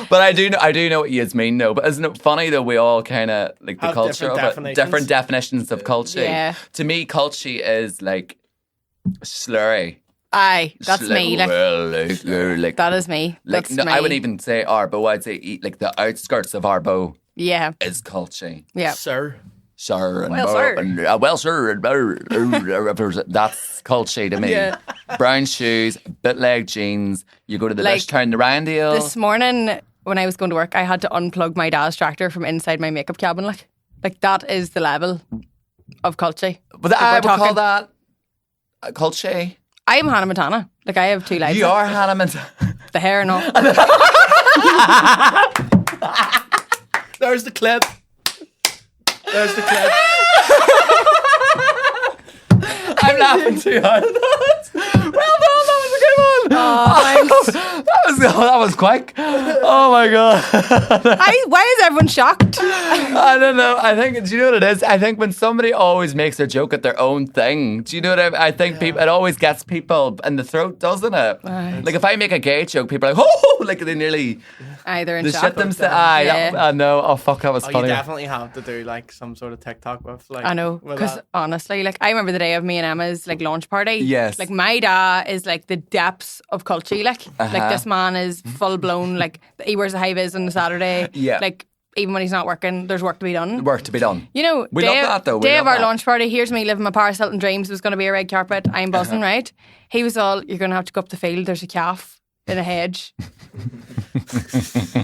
But I do know what you mean, though. But isn't it funny that we all kind of like the Have culture different of it, definitions. different definitions of culture. Yeah. To me, culture is like slurry. aye, that's me. Like, Like that is me. like That's no, me. I wouldn't even say Arbo. I'd say like the outskirts of Arbo Yeah, is culture. yeah. Sir. Sir and Well, bo- sir. and, well, sir, and that's culture to me. Yeah. Brown shoes, bootleg jeans. You go to the Like, Lish Town, the Randale. This morning when I was going to work, I had to unplug my dad's tractor from inside my makeup cabinet. Like that is the level of culture. But I we're would call talking- that culture. I am Hannah Montana. Like I have two lives. You are Hannah Montana. The hair and all. There's the clip. There's the clip. I'm laughing too hard at that. Well done, that was a good one. That was quick. Oh my God. Why is everyone shocked? I don't know. I think, do you know what it is? I think when somebody always makes a joke at their own thing, do you know what I mean? I think people, it always gets people in the throat, doesn't it? Right. Like if I make a gay joke, people are like, oh, like they nearly, They're in they shock. shit themselves. Aye, Yeah. I know. Oh, fuck, that was Oh, you funny. definitely have to do like some sort of TikTok with like. I know, with because that. honestly, like I remember the day of me and Emma's like launch party. Yes. Like my dad is like the depths of culture. Like this man is full blown. Like he wears a high vis on a Saturday. Yeah. Like even when he's not working, there's work to be done. Work to be done. You know, We day, love that, though. We day love of our that. launch party, here's me living my Paris Hilton dreams. It was going to be a red carpet. I'm buzzing, right? He was all, you're going to have to go up the field. There's a calf in a hedge.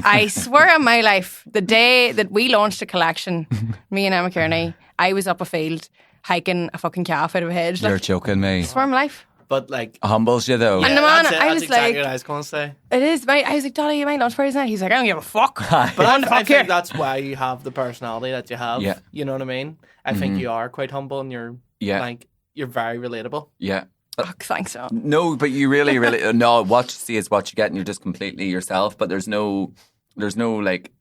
I swear on my life, the day that we launched a collection, me and Emma Kearney, I was up a field hiking a fucking calf out of a hedge. You're Like, joking me. swear on my life. But like. Humbles you though. And the man, that's it. I That's was exactly like- what I was going to say. It is. I was like, Daddy, my launch party's not. He's like, I don't give a fuck. But Get on the I fuck here. think that's why you have the personality that you have. Yeah. You know what I mean? I think you are quite humble and you're Yeah. like you're very relatable. Yeah. Fuck, thanks, so. No, but you really, really no. What you see is what you get, and you're just completely yourself. But there's no like.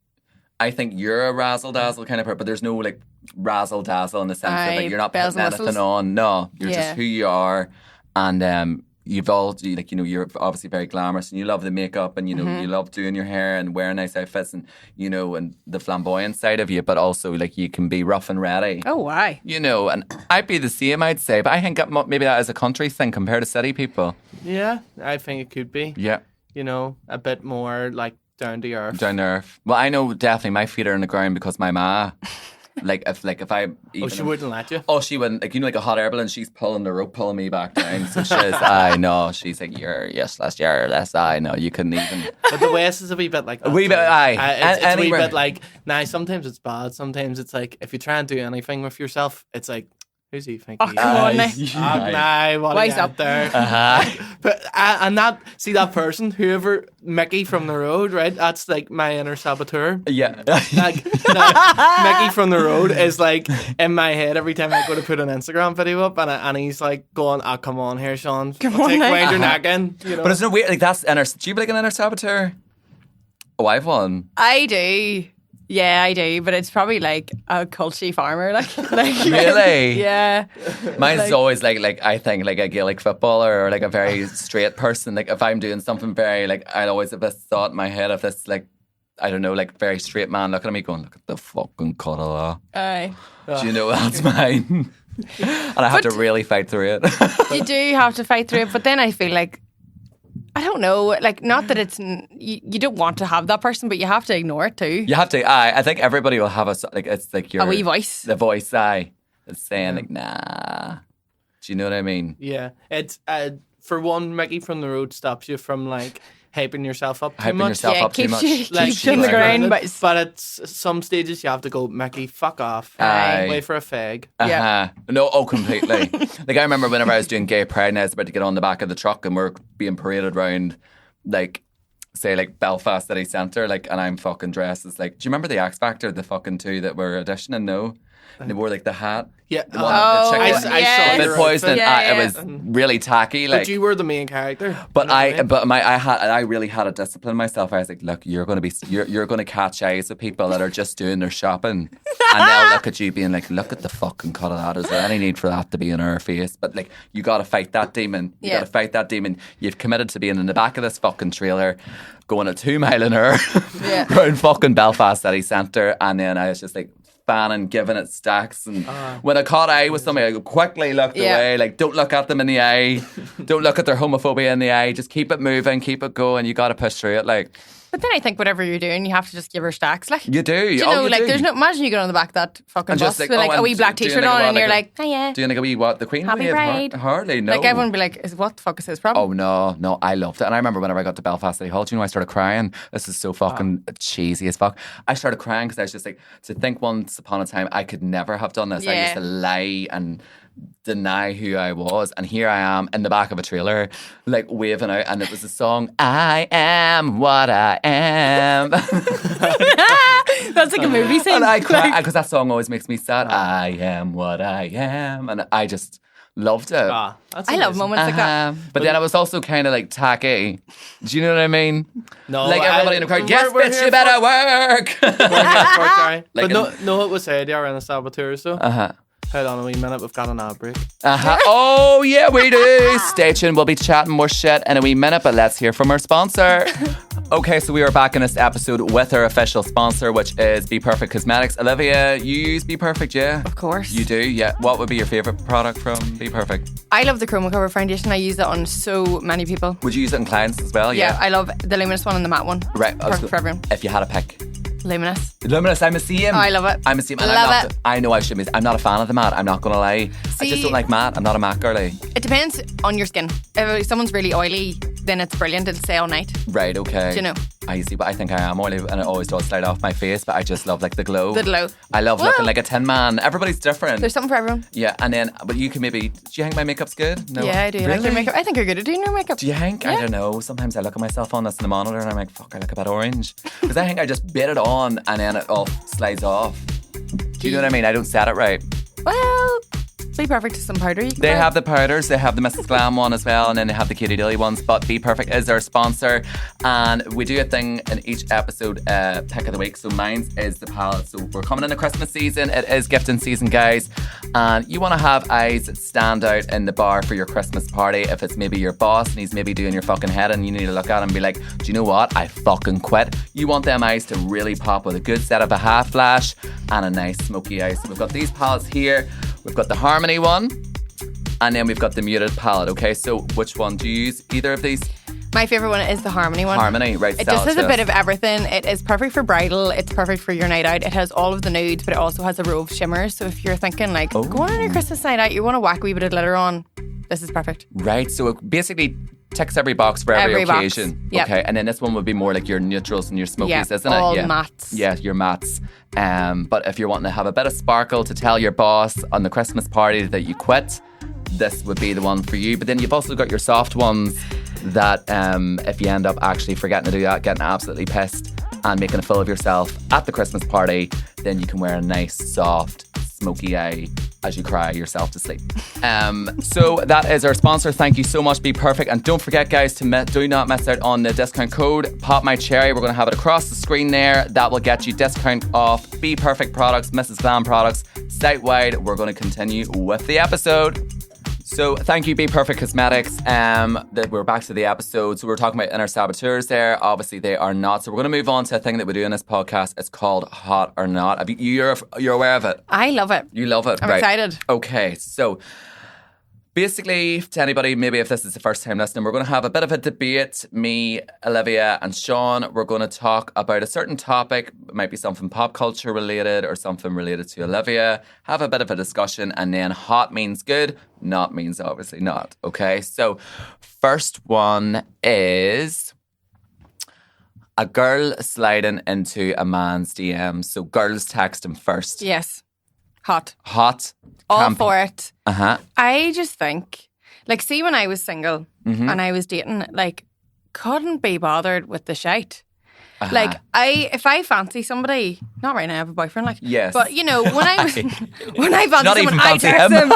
I think you're a razzle dazzle kind of person, but there's no like razzle dazzle in the sense of Aye, like you're not bells putting and anything whistles. on. No, you're Yeah. just who you are, and you've all like you're obviously very glamorous, and you love the makeup, and you know you love doing your hair and wearing nice outfits, and and the flamboyant side of you, but also like you can be rough and ready. Oh, why? And I'd be the same, I'd say, but I think maybe that is a country thing compared to city people. Yeah, I think it could be. Yeah. You know, a bit more like down to earth. Down there. Well, I know definitely my feet are on the ground because my ma, if I even, She wouldn't let you. Oh, she wouldn't. Like, like a hot air balloon, she's pulling the rope, pulling me back down. So she's, I know. She's like, I know. You couldn't even. But the West is a wee bit like that. A wee bit, too. aye. It's a wee Anywhere. bit like, now sometimes it's bad. Sometimes it's like, if you try and do anything with yourself, it's like, who's he thinking? Oh, come on, now. Nah, what Wise are you up. up there? Uh-huh. But and that person, whoever Mickey from the road, right? That's like my inner saboteur. Yeah. Like Mickey from the road is like in my head every time I go to put an Instagram video up, and he's like going, "Oh, come on here, Sean, Come on take now." wind your neck in." You know? But it's no weird. Like, that's inner. Do you have like an inner saboteur? Oh, I've one. I do. Yeah, I do. But it's probably like a culty farmer. Like Really? Yeah. Mine's Like- always like I think like a Gaelic footballer or like a very straight person. Like if I'm doing something very like I'll always have this thought in my head of this like I don't know like very straight man looking at me going look at the fucking cuddle. Aye. Do you know that's mine? And I have to But- really fight through it. You do have to fight through it, but then I feel like I don't know, like not that it's you don't want to have that person, but you have to ignore it too. You have to. I think everybody will have like it's like your A wee voice. The voice. It's saying like nah. Do you know what I mean? Yeah, it's for one, Mickey from the road stops you from like hyping yourself up too Hyping much. yourself up too much. Keeps you in the ground. But at some stages you have to go, Mickey, fuck off. Aye. Wait for a fag. Yeah. No, completely. Like I remember whenever I was doing gay pride and I was about to get on the back of the truck and we're being paraded around, like, say, like Belfast City Centre, like, and I'm fucking dressed as like, do you remember the X Factor, the fucking two that were auditioning? No. And they wore like the hat. Yeah. The one, the chicken. I saw A bit your poison. outfit. It was really tacky. Like, but you were the main character. But I really had to discipline myself. I was like, look, you're going to catch eyes with people that are just doing their shopping, and they'll look at you being like, look at the fucking cut of that. Is there any need for that to be in our face? But like, you got to fight that demon. You got to fight that demon. You've committed to being in the back of this fucking trailer, going at 2 mile an hour around fucking Belfast City Centre, and then I was just like, fanning, giving it stacks, and when I caught eye with somebody, I quickly looked away. Like, don't look at them in the eye, don't look at their homophobia in the eye. Just keep it moving, keep it going. You got to push through it. Like, but then I think whatever you're doing, you have to just give her stacks. Like, you do. You know, like, there's no. Imagine you get on the back of that fucking and bus just with like a wee black T-shirt on, and you're like, hiya. Doing like a wee what? The Queen Happy wave? Pride. Hardly. No. Like everyone would be like, what the fuck is his problem? Oh no, I loved it. And I remember whenever I got to Belfast City Hall, do you know, I started crying. This is so fucking cheesy as fuck. I started crying because I was just like, to think once upon a time I could never have done this. I used to lie and deny who I was, and here I am in the back of a trailer, like waving out, and it was a song, I am what I am. That's like a movie scene. And I cry because that song always makes me sad. I am what I am, and I just loved it. I love moments like that. But then I was also kind of like tacky. Do you know what I mean? No, like everybody in the crowd, yes, we're bitch, you better work. But no, it was said around the saboteurs though. Hold on a wee minute, we've got an ad break. Oh yeah, we do. Stay tuned, we'll be chatting more shit in a wee minute, but let's hear from our sponsor. Okay, so we are back in this episode with our official sponsor, which is Be Perfect Cosmetics. Olivia, you use Be Perfect, yeah? Of course. You do, yeah. What would be your favourite product from Be Perfect? I love the Chroma Cover foundation. I use it on so many people. Would you use it on clients as well? Yeah, I love the luminous one and the matte one. Right. Perfect for everyone. If you had a pick. Luminous. Luminous, I'm a same. Oh, I love it. I'm a same. And Love it. I know I should be. I'm not a fan of the matte. I'm not going to lie. I just don't like matte. I'm not a matte girly. It depends on your skin. If someone's really oily, then it's brilliant. It'll stay all night. Right, okay. Do you know? I see, but I think I am oily and it always does slide off my face, but I just love like the glow. The glow. I love looking like a tin man. Everybody's different. There's something for everyone. Yeah, and then, but you can maybe, do you think my makeup's good? No. Yeah, I do. Really? Like your makeup. I think you're good at doing your makeup. Do you think? Yeah. I don't know. Sometimes I look at myself on this in the monitor and I'm like, fuck, I look a bit orange. Because I think I just bit it on and then it all slides off. Do you know what I mean? I don't set it right. Well, Be Perfect to some powder. They have the powders, they have the Mrs. Glam one as well, and then they have the Katie Dilly ones. But Be Perfect is our sponsor, and we do a thing in each episode, pick of the week. So mine is the palette. So we're coming into Christmas season. It is gifting season, guys, and you want to have eyes that stand out in the bar for your Christmas party. If it's maybe your boss and he's maybe doing your fucking head, and you need to look at him and be like, do you know what? I fucking quit. You want them eyes to really pop with a good set of a half flash and a nice smoky eye. So we've got these palettes here. We've got the Harmony one, and then we've got the Muted palette. Okay, so which one do you use? Either of these? My favourite one is the Harmony one. Harmony, right. It just has a bit of everything. It is perfect for bridal. It's perfect for your night out. It has all of the nudes, but it also has a row of shimmers. So if you're thinking like, going on your Christmas night out, you want to whack a wee bit of glitter on, this is perfect. Right, so it basically ticks every box for every occasion. Box. Yep. Okay, and then this one would be more like your neutrals and your smokies, isn't it? All mattes. Yeah, your mattes. But if you're wanting to have a bit of sparkle to tell your boss on the Christmas party that you quit, this would be the one for you. But then you've also got your soft ones that if you end up actually forgetting to do that, getting absolutely pissed and making a fool of yourself at the Christmas party, then you can wear a nice soft smoky eye as you cry yourself to sleep. So that is our sponsor. Thank you so much, Be Perfect. And don't forget, guys, do not miss out on the discount code PopMyCherry. We're going to have it across the screen there. That will get you discount off Be Perfect products, Mrs. Glam products, site-wide. We're going to continue with the episode. So thank you, Be Perfect Cosmetics. We're back to the episode. So we're talking about inner saboteurs there. Obviously, they are not. So we're going to move on to a thing that we do in this podcast. It's called Hot or Not. You're aware of it? I love it. You love it, I'm right? excited. Okay, so basically, to anybody, maybe if this is the first time listening, we're going to have a bit of a debate. Me, Olivia, and Sean, we're going to talk about a certain topic. It might be something pop culture related or something related to Olivia. Have a bit of a discussion, and then hot means good, not means obviously not. Okay, so first one is A girl sliding into a man's DMs. So girls text him first. Yes. Hot. All for it. Uh-huh. I just think, like, see, when I was single and I was dating, like, couldn't be bothered with the shite. Like, if I fancy somebody, not right now, I have a boyfriend, like, yes. But, you know, when I fancy someone, I text him.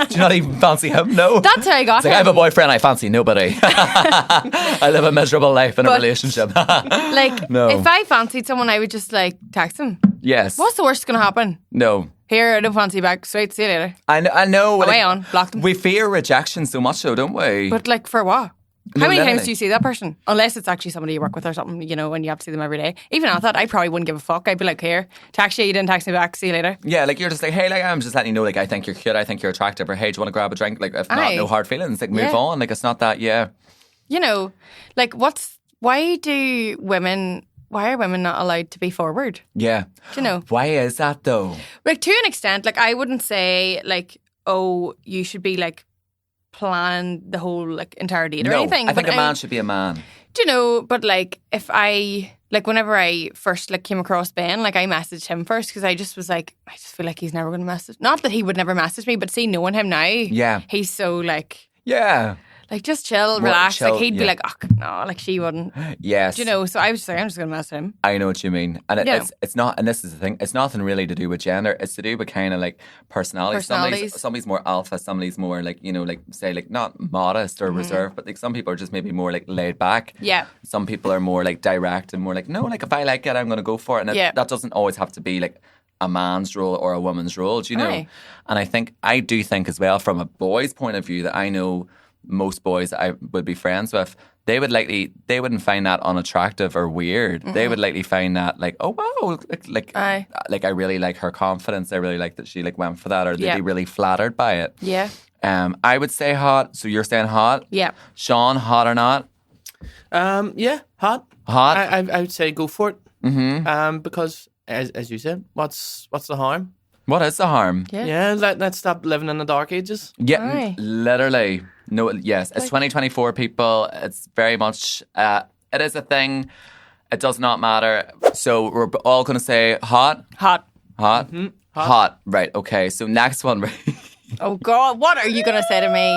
Do you not even fancy him? No. That's how I got him. I have a boyfriend, I fancy nobody. I live a miserable life in a relationship. Like, if I fancied someone, I would just, like, text him. Yes. What's the worst going to happen? No. Here, I don't fancy you back. Sweet, see you later. I know. Away on, block them. We fear rejection so much, though, don't we? But, like, for what? No, How many literally. times do you see that person? Unless it's actually somebody you work with or something, you know, and you have to see them every day. Even at that, I probably wouldn't give a fuck. I'd be like, here, text you didn't text me back, see you later. Yeah, like, you're just like, hey, like, I'm just letting you know, like, I think you're cute, I think you're attractive, or hey, do you want to grab a drink? Like, if not, no hard feelings. Like, move on. Like, it's not that, You know, like, why are women not allowed to be forward? Yeah. Do you know? Why is that, though? Like, to an extent, like, I wouldn't say, like, oh, you should be, like, planning the whole, like, entire date or anything. I think a man should be a man. Do you know, but, like, whenever I first, like, came across Ben, like, I messaged him first because I just was like, I just feel like he's never going to message. Not that he would never message me, but see, knowing him now, he's so, like... Yeah. Like, just chill, relax. Like, he'd be like, oh, no, like, she wouldn't. Yes. Do you know? So I was just like, I'm just going to mess him. I know what you mean. And it's not, and this is the thing, it's nothing really to do with gender. It's to do with kind of, like, personalities. Somebody's more alpha, somebody's more, like, you know, like, say, like, not modest or reserved, but, like, some people are just maybe more, like, laid back. Yeah. Some people are more, like, direct and more like, no, like, if I like it, I'm going to go for it. And that doesn't always have to be, like, a man's role or a woman's role, do you know? And I do think as well, from a boy's point of view, that I know most boys that I would be friends with, they wouldn't find that unattractive or weird. They would likely find that, like, oh wow, like I really like her confidence. I really like that she, like, went for that, or they'd be really flattered by it. Yeah. I would say hot. So you're saying hot? Yeah. Sean, hot or not? Yeah, hot. Hot. I would say go for it. Because as you said, what's the harm? What is the harm? Yeah. Let's stop living in the dark ages. Yeah, literally. No, yes, it's 2024, people. It's very much, it is a thing. It does not matter. So we're all going to say hot? Hot. Hot? Mm-hmm. Hot. Right, okay. So next one. Oh, God. What are you going to say to me?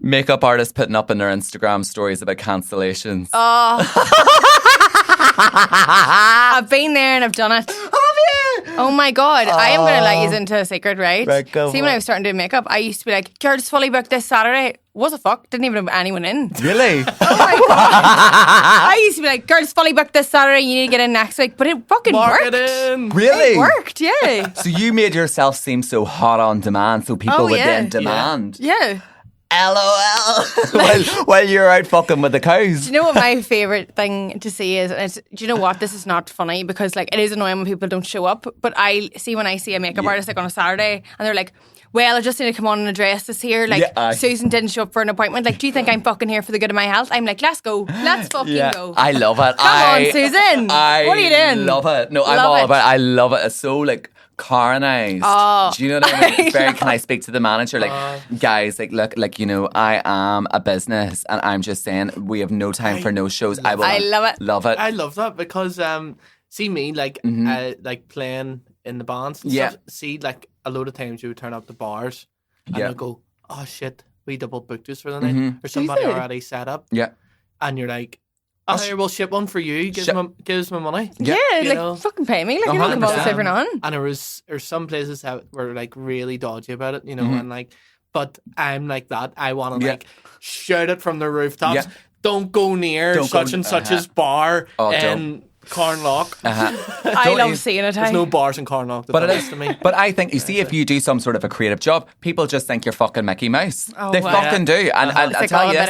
Makeup artists putting up in their Instagram stories about cancellations. Oh. I've been there and I've done it. Oh my God. I am going to let you into a secret, right? See, when I was starting to do makeup, I used to be like, Jared's fully booked this Saturday. What the fuck? Didn't even have anyone in. Really? Oh my God. I used to be like, Jared's fully booked this Saturday. You need to get in next week. But it fucking worked. Really? It worked, yeah. So you made yourself seem so hot on demand so people would then demand. Yeah. LOL. while you're out fucking with the cows. Do you know what my favourite thing to see is? And do you know what? This is not funny because, like, it is annoying when people don't show up. But when I see a makeup artist, like, on a Saturday and they're like, well, I just need to come on in a dress this here. Like, Susan didn't show up for an appointment. Like, do you think I'm fucking here for the good of my health? I'm like, let's go. Let's fucking go. I love it. Come on, Susan. What are you doing? Love it. No, I'm all about it. I love it. It's so, like, coronized. Oh, do you know what I mean? Can I speak to the manager? Like, guys, like, look, like, you know, I am a business and I'm just saying we have no time for no shows. I love it. Love it. I love that because see me, like, like playing in the bands and stuff. See, like, a load of times you would turn up the bars and I'd go, oh shit, we double booked us for the night. Or somebody already set up. Yeah. And you're like, oh, here, we'll ship one for you. Give us my money. Yeah, like, know? Fucking pay me. Like, you don't come all this every now and then. And there's some places that were, like, really dodgy about it, you know, and, like, but I'm like that. I want to, like, shout it from the rooftops. Don't go near such and such's bar in Carnlough. I love seeing it. There's no bars in Carnlough. But it is to me. But I think, you see, if you do some sort of a creative job, people just think you're fucking Mickey Mouse. They fucking do. And I tell you,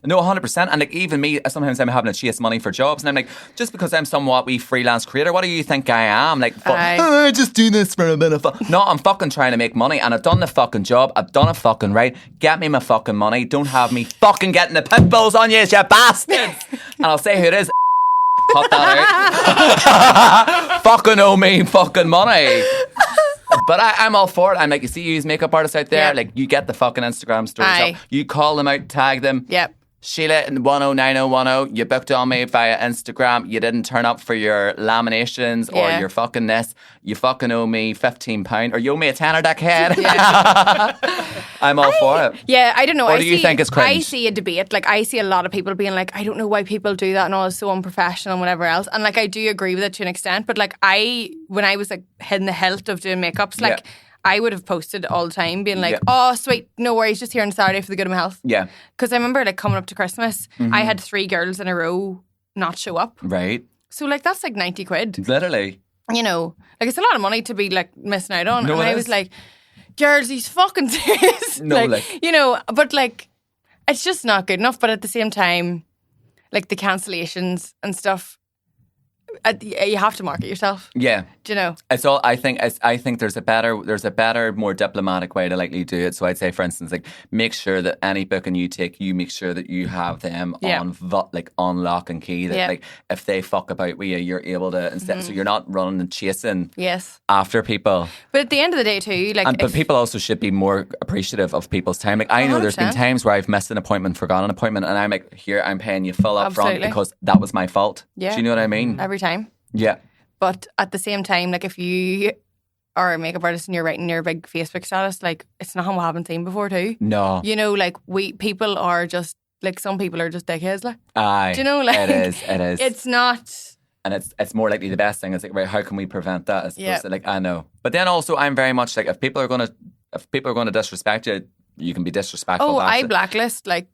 no, 100%. And, like, even me, sometimes I'm having to chase money for jobs, and I'm like, just because I'm somewhat wee freelance creator, what do you think I am? Like, I just do this for a bit of fun. No, I'm fucking trying to make money, and I've done the fucking job. I've done it fucking right. Get me my fucking money. Don't have me fucking getting the pit bulls on you bastards. And I'll say who it is. Cut that out. Fucking owe me fucking money. But I'm all for it. I'm like, you see, you use makeup artists out there, like, you get the fucking Instagram stories up. You call them out, tag them. Yep. Sheila in 109010, you booked on me via Instagram. You didn't turn up for your laminations or your fucking this. You fucking owe me £15 or you owe me a tenner, dickhead. I'm all for it. Yeah, I don't know. Or do you think it's cringe? I see a debate. Like, I see a lot of people being like, I don't know why people do that and all, it's so unprofessional and whatever else. And like, I do agree with it to an extent. But like, when I was like in the hilt of doing makeups, like, I would have posted all the time being like, oh, sweet, no worries, just here on Saturday for the good of my health. Yeah. Because I remember like coming up to Christmas, I had 3 girls in a row not show up. Right. So like, that's like 90 quid. Literally. You know, like it's a lot of money to be like missing out on. No, and I was like, girls, he's fucking serious. No, like, you know, but like, it's just not good enough. But at the same time, like the cancellations and stuff, you have to market yourself. Yeah. Do you know? It's all. I think there's a better, more diplomatic way to likely do it. So I'd say, for instance, like make sure that any booking you take, you make sure that you have them on lock and key. That like if they fuck about with you, you're able to instead. So you're not running and chasing. After people. But at the end of the day, too, like. But people also should be more appreciative of people's time. Like I know 100%. There's been times where I've missed an appointment, forgotten an appointment, and I'm like, here, I'm paying you full up front because that was my fault. Yeah. Do you know what I mean? Every time. Yeah. But at the same time, like if you are a makeup artist and you're writing your big Facebook status, like it's not what I haven't seen before too. No. You know, like people are just like some people are just dickheads. Like, aye. Do you know, like it is. It's not. And it's more likely the best thing is like, right, how can we prevent that? As opposed to like, I know. But then also I'm very much like if people are gonna disrespect you, you can be disrespectful. Oh, I blacklist. Like,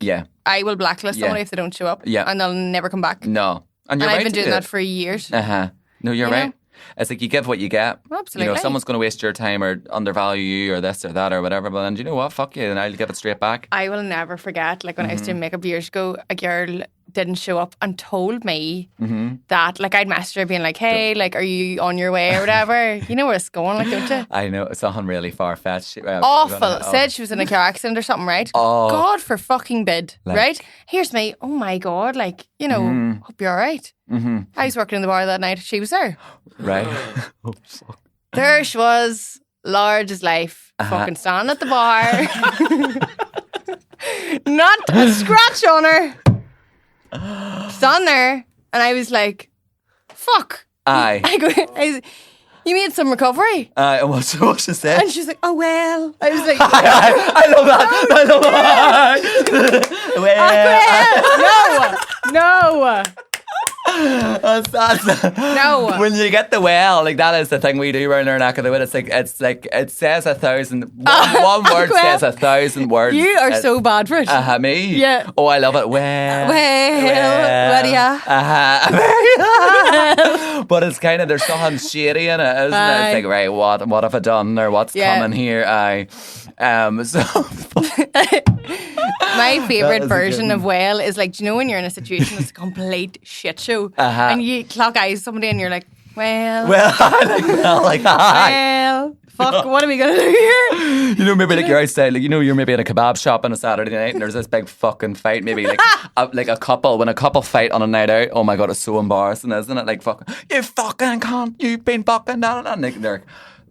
I will blacklist somebody if they don't show up. Yeah. And they'll never come back. No. And I've been doing that for years. No, you're right. Know? It's like you give what you get. Absolutely. You know, someone's going to waste your time or undervalue you or this or that or whatever. But then, you know what? Fuck you. And I'll give it straight back. I will never forget, like when I was doing makeup years ago, a girl didn't show up and told me that, like I'd messaged her being like, hey, like, are you on your way or whatever? You know where it's going, like, don't you? I know. It's something really far-fetched. Awful. Said she was in a car accident or something, right? Oh. God for fucking bid, like, right? Here's me. Oh my God. Like, you know, hope you're all right. I was working in the bar that night. She was there. Right. Oh, fuck. There she was, large as life, fucking standing at the bar. Not a scratch on her. Stand there, and I was like, fuck. Aye. You made some recovery. And what she said? And she's like, oh, well. I was like, I love that. No. No. When you get the well, like that is the thing we do around our neck of the wood. It's like it says 1,000. One word says 1,000 words. You are so bad for it. Me? Yeah. Oh, I love it. Well, but it's kind of there's something shady in it, isn't it? It's like, right, what have I done or what's coming here? My favourite version of well is like, do you know when you're in a situation that's a complete shit show and you clock eyes somebody and you're like, well, fuck, what are we gonna do here? You know, maybe like you're outside, like you know, you're maybe at a kebab shop on a Saturday night and there's this big fucking fight. Maybe like a couple, when a couple fight on a night out, oh my God, it's so embarrassing, isn't it? Like, fucking, you fucking cunt, you've been fucking down, and like, they're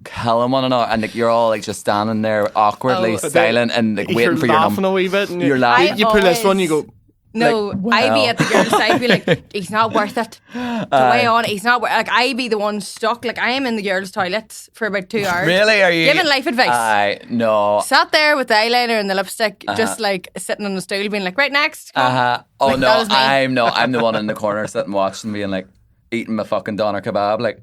killing one another, and like you're all like just standing there awkwardly silent and like waiting for your laughing a wee bit, and you're laughing. You pull this one, you go. No, like, wow. I'd be at the girl's side, be like, he's not worth it. The way on, he's not worth it. Like, I'd be the one stuck. Like, I am in the girls' toilets for about 2 hours. Really? Are you? Giving life advice. No. Sat there with the eyeliner and the lipstick, just like sitting on the stool, being like, right, next. Oh, like, no, I'm the one in the corner sitting watching, being like, eating my fucking doner kebab, like.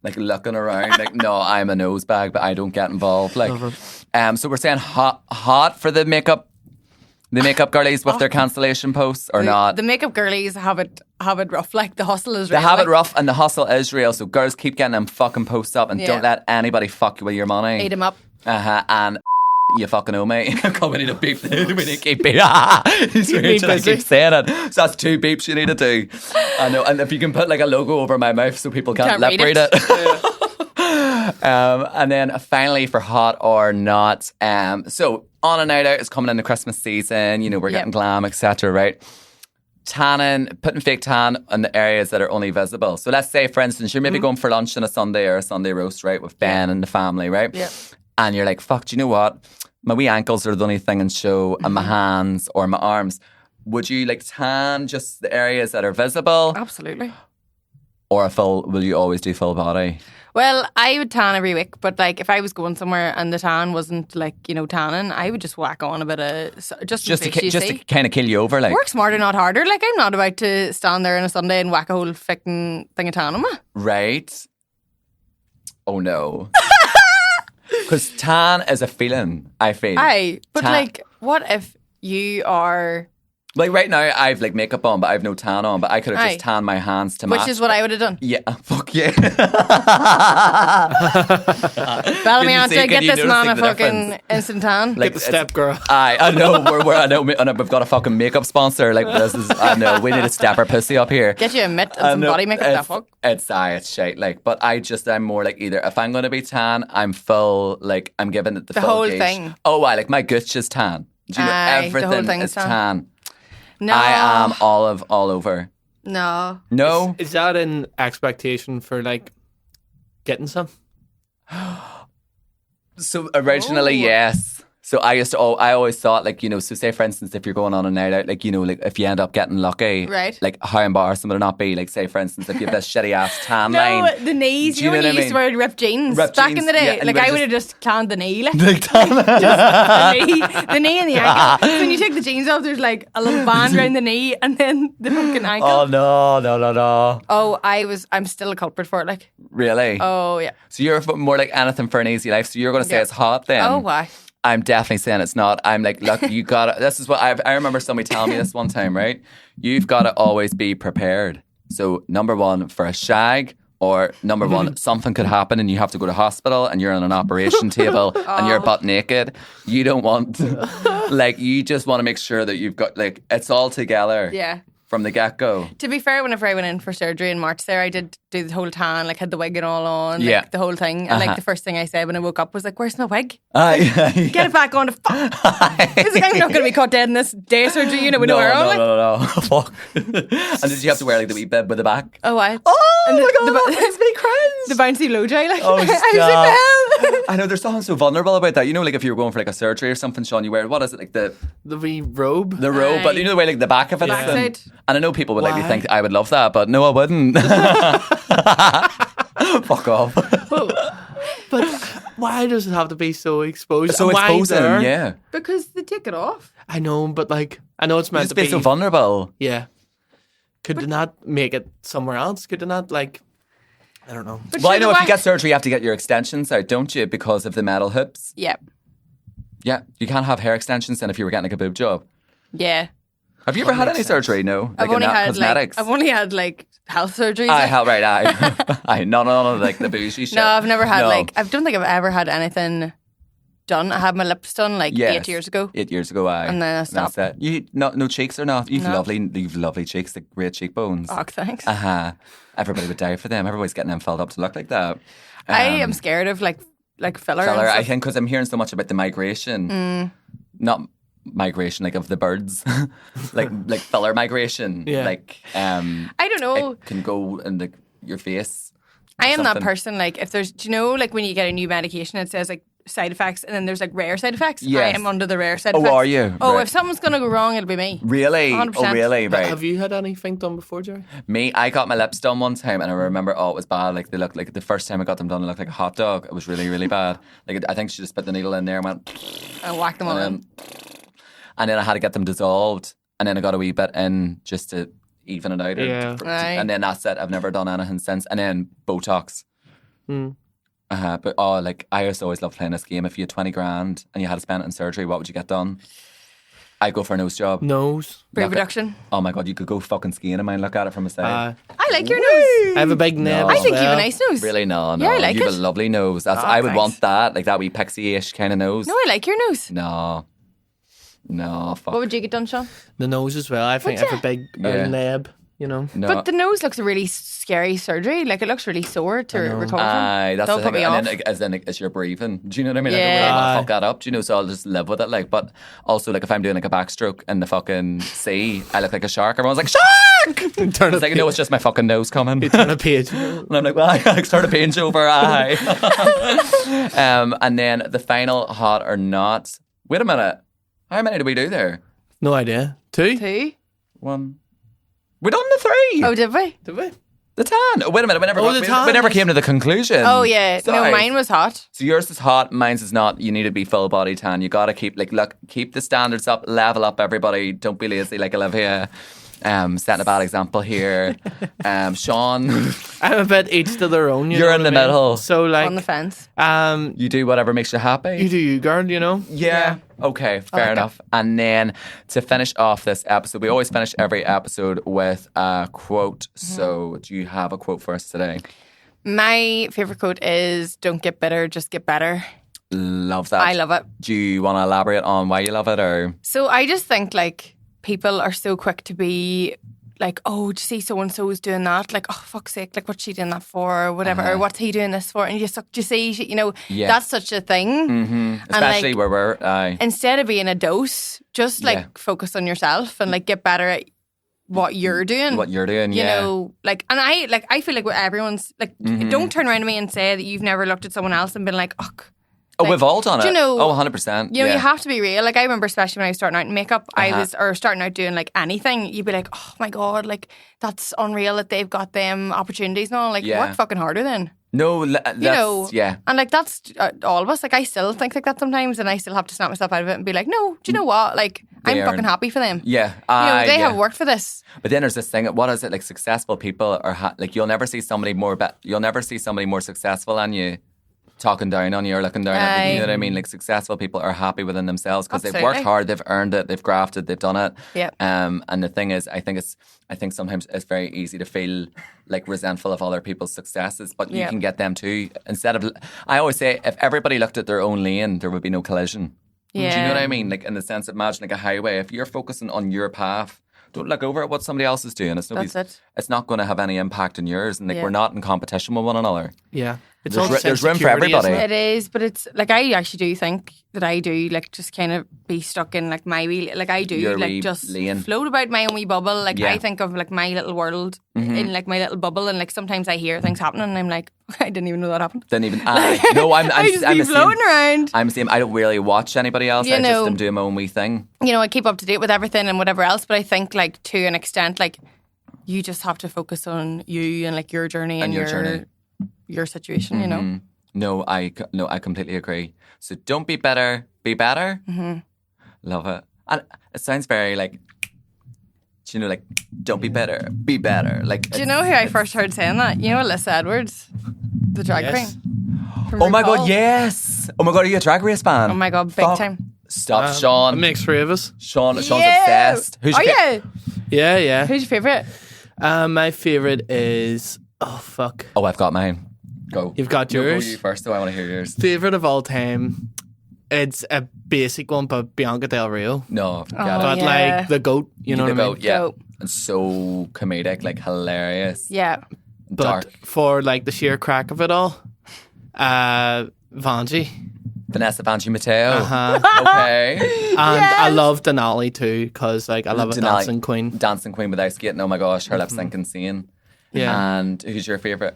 Like looking around, like no, I'm a nose bag, but I don't get involved. Like, so we're saying hot for the makeup girlies with their cancellation posts or not? The makeup girlies have it rough. Like the hustle is real. They have it rough, and the hustle is real. So girls, keep getting them fucking posts up, and don't let anybody fuck you with your money. Eat them up. And you fucking owe me. We need to beep. We need to keep beep. He's really trying to keep saying it. So that's 2 beeps you need to do. I know. And if you can put like a logo over my mouth so people can't lip read it. And then finally for hot or not. So on a night out is coming in the Christmas season. You know, we're getting glam, etc. Right? Tanning, putting fake tan on the areas that are only visible. So let's say, for instance, you're maybe going for lunch on a Sunday or a Sunday roast, right, with Ben and the family, right? Yeah. And you're like, fuck, do you know what? My wee ankles are the only thing in show, and my hands or my arms. Would you like tan just the areas that are visible? Absolutely. Or will you always do full body? Well, I would tan every week, but like if I was going somewhere and the tan wasn't like, tanning, I would just whack on a bit of just to kind of kill you over, like. Work smarter, not harder. Like I'm not about to stand there on a Sunday and whack a whole fucking thing of tan on me. Right. Oh no. Because tan is a feeling, I feel. Aye, but like, what if you are... Like right now, I've like makeup on, but I've no tan on. But I could have just tanned my hands to match. Which is what I would have done. Yeah, fuck yeah. Bellamy Anta, get this man a fucking instant tan. Like, get the step, girl. I know. I know. We've got a fucking makeup sponsor. Like this is. I know. We need to step our pussy up here. Get you a mitt and some body makeup. That fuck. It's shite. Like, but I'm more like either if I'm going to be tan, I'm full. Like I'm giving it the full whole gauge. thing. Oh, like my gooch is tan. Do you know everything is tan? No. I am olive all over. No. No? Is that an expectation for like getting some? So originally, yes. So I always thought like, so say for instance, if you're going on a night out, like, like if you end up getting lucky, right? Like how embarrassing would it not be? Like say for instance, if you have this shitty ass tan line. No, the knees. You know when you used to wear ripped jeans back in the day? Yeah, like I would have just canned the knee. Like the knee and the ankle. So when you take the jeans off, there's like a little band around the knee and then the fucking ankle. Oh no. Oh, I'm still a culprit for it. Like really? Oh yeah. So you're more like anything for an easy life. So you're going to say it's hot then? Oh why? I'm definitely saying it's not. I'm like, look, you got to, this is what I remember somebody telling me this one time, right? You've got to always be prepared. So number one, for a shag, or number one, something could happen and you have to go to hospital and you're on an operation table and you're butt naked. You don't want, like, you just want to make sure that you've got, like, it's all together. Yeah. From the get-go. To be fair, whenever I went in for surgery in March there, I did do the whole tan, like had the wig and all on, like the whole thing. And like the first thing I said when I woke up was like, where's my wig? Get it back on. Fuck. It's like, I'm not going to be caught dead in this day surgery, with no hair on. No. Fuck. And did you have to wear like the wee bib with the back? Oh, I. Oh and my God, that makes me cringe. The bouncy low dry, like. Oh, I was like, the hell? I know, there's something so vulnerable about that. Like if you were going for like a surgery or something, Sean, you wear, what is it, like the wee robe? The robe, but the way like the back of it. Backside. And I know people would like think I would love that, but no, I wouldn't. Fuck off. But why does it have to be so exposed? So exposing, yeah. Because they take it off. I know, but like, I know it's meant to be so vulnerable. Yeah. Could they not make it somewhere else? Could they not like, I don't know. Well, I know if you get surgery, you have to get your extensions out, don't you? Because of the metal hips. Yep. Yeah, you can't have hair extensions then if you were getting like a boob job. Yeah. Have you ever had any surgery? No, I've only had cosmetics. I've only had like health surgeries. I none of like the bougie shit. No, I've never had I don't think I've ever had anything done. I had my lips done 8 years ago. 8 years ago, and then I stopped. That's it. You no cheeks or not? You've lovely cheeks, like great cheekbones. Oh, thanks. Everybody would die for them. Everybody's getting them filled up to look like that. I am scared of like filler. I think because I'm hearing so much about the migration, not migration like of the birds, like filler migration. Yeah. Like I don't know. It can go in like your face. I am that person. Like if there's, like when you get a new medication, it says like side effects, and then there's like rare side effects. Yes. I am under the rare side effects. Oh, are you? Oh, right. If something's gonna go wrong, it'll be me. Really? 100%. Oh, really? Right. Have you had anything done before, Jerry? Me, I got my lips done one time, and I remember, it was bad. Like they looked like the first time I got them done, they looked like a hot dog. It was really, really bad. Like I think she just put the needle in there and went. I whacked them on. And then I had to get them dissolved, and then I got a wee bit in just to even it out. Yeah. And then that's it. I've never done anything since. And then Botox. But I used to always love playing this game. If you had 20 grand and you had to spend it in surgery, what would you get done? I'd go for a nose job. Nose. Boob reduction. Oh my God, you could go fucking skiing in mine. Look at it from a side. I like your nose. I have a big nose. I think you have a nice nose. Really? No. Yeah, I like you have it. a lovely nose. I would want that, like that wee pixie-ish kind of nose. No, I like your nose. No, fuck. What would you get done, Sean? The nose as well. I think I have a big nab. No. But the nose looks a really scary surgery. Like it looks really sore to recover from. That's Don't the put thing. me And off. then, as then, as you're breathing, do you know what I mean? I Yeah. don't really want to fuck that up. Do you know? So I'll just live with it. Like, but also, like, if I'm doing like a backstroke in the fucking sea, I look like a shark. Everyone's like, shark! It's like, no, it's just my fucking nose coming. Turn a page. And I'm like, well, I start a page over. And then the final hot or not. Wait a minute. How many did we do there? No idea. 2? 2. 1. We done the 3. Oh, did we? Did we? The tan. Wait a minute. tan. We never came to the conclusion. Oh, yeah. Sorry. No, mine was hot. So yours is hot, mine's is not. You need to be full body tan. You got to keep keep the standards up, level up, everybody. Don't be lazy like Olivia. Setting a bad example here. Sean, I'm a bit each to their own. You're in the middle. So like On the fence. You do whatever makes you happy. You do you, girl. You know. Yeah. Okay, fair enough. And then to finish off this episode, we always finish every episode with a quote. So do you have a quote for us today? My favourite quote is, don't get bitter, just get better. Love that. I love it. Do you want to elaborate on why you love it, or? So I just think like people are so quick to be like, oh, do you see so-and-so's doing that? Like, oh, fuck's sake, like what's she doing that for, or whatever, or what's he doing this for? And you suck, do you see, that's such a thing. Mm-hmm. Especially like, where we're... instead of being a dose, just like focus on yourself and like get better at what you're doing. What you're doing, you know, like, and I feel like everyone's like, don't turn around to me and say that you've never looked at someone else and been like, oh, oh, we've all done it. You know, 100%. You know, you have to be real. Like, I remember, especially when I was starting out in makeup, or starting out doing like anything, you'd be like, oh my God, like, that's unreal that they've got them opportunities and all. Like, work fucking harder then. No, that's, And like, that's all of us. Like, I still think like that sometimes, and I still have to snap myself out of it and be like, no, do you know what? Like, I'm fucking happy for them. Yeah. They have worked for this. But then there's this thing, what is it? Like, successful people are, like, you'll never see somebody more successful than you talking down on you or looking down at you. You know what I mean? Like, successful people are happy within themselves because they've worked hard, they've earned it, they've grafted, they've done it. Yeah. And the thing is, I think sometimes it's very easy to feel like resentful of other people's successes, but you can get them too. I always say, if everybody looked at their own lane, there would be no collision. Yeah. Do you know what I mean? Like, in the sense, imagine like a highway. If you're focusing on your path, don't look over at what somebody else is doing. It's not going to have any impact on yours, and like we're not in competition with one another. Yeah. There's room for everybody. It is, but it's like, I actually do think that I do like just kind of be stuck in like my wee, like I do your like just lane. Float about my own wee bubble. Like I think of like my little world in like my little bubble, and like sometimes I hear things happening and I'm like, I didn't even know that happened. I'm just floating around. I'm the same. I don't really watch anybody else. I just am doing my own wee thing. You know, I keep up to date with everything and whatever else, but I think like to an extent, like you just have to focus on you and like your journey and your situation. You know. No, I completely agree. So don't be better, be better. Love it. And it sounds very like, you know, like, don't be better, be better. Like, do you know who I first heard saying that? You know, Alyssa Edwards, the drag queen. Oh my God, yes. Oh my God, are you a Drag Race fan? Oh my God, big time. Stop, Sean. It makes 3 of us. Sean's obsessed. Who's you? Yeah. Who's your favourite? My favourite is, oh fuck. Oh, I've got mine. Go. You've got yours? Go you first, though. I want to hear yours. Favourite of all time. It's a basic one, but Bianca Del Rio. No, but like the GOAT, you know what I mean? GOAT, yeah. And so comedic, like hilarious. Yeah. But dark. For like the sheer crack of it all, Vanjie. Vanessa Vanjie Mateo. Okay. And I love Denali too, because like I love a dancing queen. Dancing queen without skating. Oh my gosh, her lip sync insane. Yeah. And who's your favourite?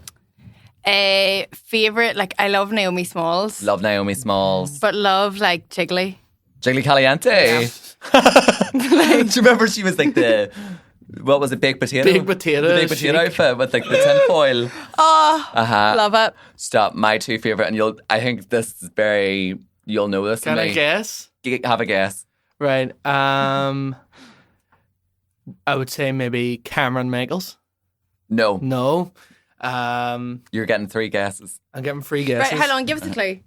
Favourite, like I love Naomi Smalls. Love Naomi Smalls. But love like Jiggly. Jiggly Caliente. Yeah. Do you remember she was like the, what was it, baked potato? Baked potato. The baked potato outfit with like the tin foil. Oh, love it. Stop. My 2 favourite, and I think this is you'll know this. Can I guess? Have a guess. Right. I would say maybe Cameron Michaels. No. You're getting 3 guesses. I'm getting 3 guesses. Right, hold on, give us a clue.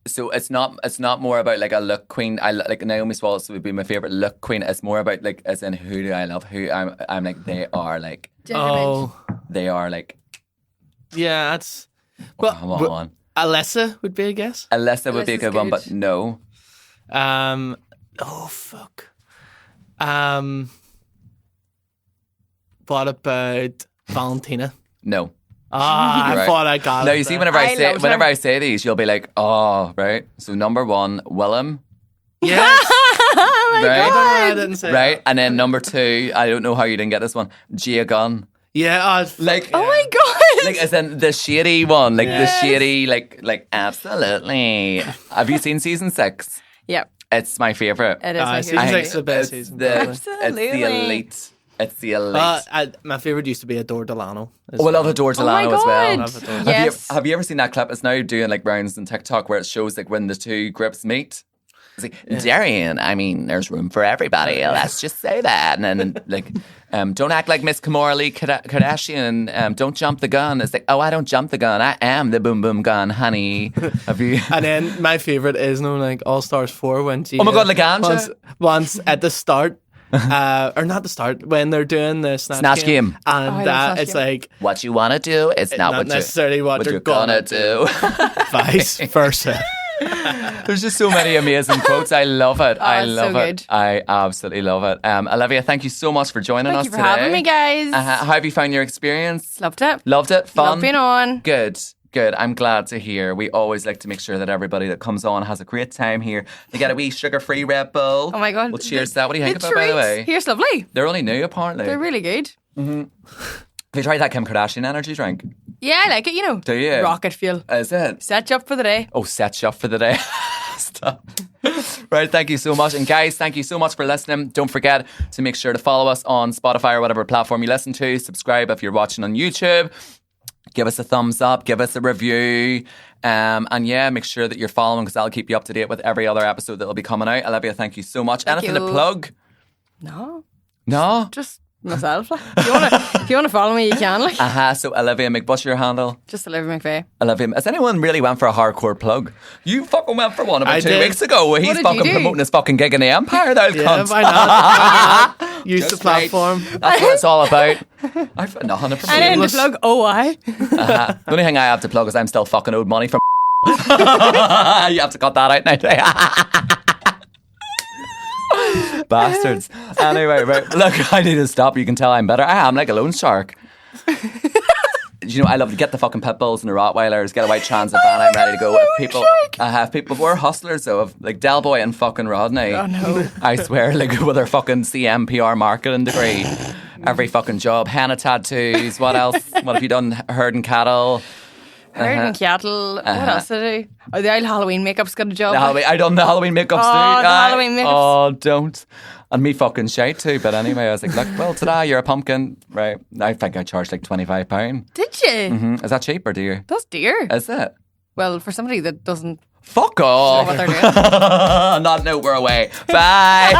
So it's not more about like a look queen. Like Naomi Smalls would be my favourite look queen. It's more about like as in who do I love? Who I'm like they are like. They are like. Yeah, that's. Well, come on. Alyssa would be a guess. Alyssa would be a good one, but no. Oh fuck. What about Valentina? No. I thought I got it. No, you see, whenever I say these, you'll be like, oh, right. So number 1, Willem. Yes. Oh my God. I didn't say right. And then number 2, I don't know how you didn't get this one, Gia Gunn. Yeah, like oh my God. Like as in the shady one, like the shady, like absolutely. Have you seen season 6? Yeah, It's my favourite. it is my Season favorite. 6 is the best It's season. the, probably. it's the Absolutely. elite. It's the elite. My favorite used to be Adore Delano. Oh, I love Adore Oh my Delano as well. God. Love Adore. Yes. Have you ever seen that clip? It's now doing like rounds on TikTok where it shows like when the two groups meet. It's like, Darian, I mean, there's room for everybody. Let's just say that. And then like, don't act like Miss Kamora Kardashian. Don't jump the gun. It's like, oh, I don't jump the gun. I am the boom boom gun, honey. Have you? And then my favorite is like All Stars 4 when Oh my God, Laganja. once at the start. Or not the start when they're doing the snatch game. And I love Snatch it's Game. like What you want to do is not what necessarily what you're you're gonna do. vice versa. There's just so many amazing quotes. I love it. I it's love so it. good. I absolutely love it. Olivia, thank you so much for joining us Thank you for today. having me, guys. How have you found your experience? Loved it. Loved it? Fun? Love being on. Good. Good. I'm glad to hear. We always like to make sure that everybody that comes on has a great time here. They get a wee sugar-free Red Bull. Oh my God. Well, cheers to that. What do you think The about, by the way? treats. Here's lovely. They're only new, apparently. They're really good. Have you tried that Kim Kardashian energy drink? Yeah, I like it, you know. Do you? Rocket fuel. Is it? Set you up for the day. Oh, set you up for the day. Stop. Right, thank you so much. And guys, thank you so much for listening. Don't forget to make sure to follow us on Spotify or whatever platform you listen to. Subscribe if you're watching on YouTube. Give us a thumbs up. Give us a review. And yeah, make sure that you're following because I'll keep you up to date with every other episode that will be coming out. Olivia, thank you so much. Thank Anything to you. plug? No, No? just myself. Like. If you want to follow me, you can. Like. So Olivia McButch, your handle. Just Olivia McVeigh. Olivia, has anyone really went for a hardcore plug? You fucking went for one about I 2 did. weeks ago where he's did you fucking do? promoting his fucking gig in the Empire. That Yeah, cunt. why not? Use the Just right. platform. That's what it's all about. I've got nothing to promote. I didn't plug OI. The only thing I have to plug is I'm still fucking owed money from. You have to cut that out now. Bastards. Anyway, right. Look, I need to stop. You can tell I'm better. I am like a loan shark. You know, I love to get the fucking pit bulls and the Rottweilers, get a white transit van. I'm ready to go. If people, I have people. We're hustlers though, of like Del Boy and fucking Rodney. Oh no. I swear, like with their fucking CMPR marketing degree, every fucking job, henna tattoos. What else? What have you done? Herding cattle. Herding cattle. What else did I do? Oh, the old Halloween makeup's got a job. The Halloween, I done the Halloween makeups too. Oh, the Aye. Halloween makeups. Oh, don't. And me fucking shite too. But anyway, I was like, look, well, today you're a pumpkin, right? I think I charged like £25. Did you? Is that cheap or dear? That's dear. Is it? Well, for somebody that doesn't Fuck know off. what they're doing. On that note, we're away. Bye.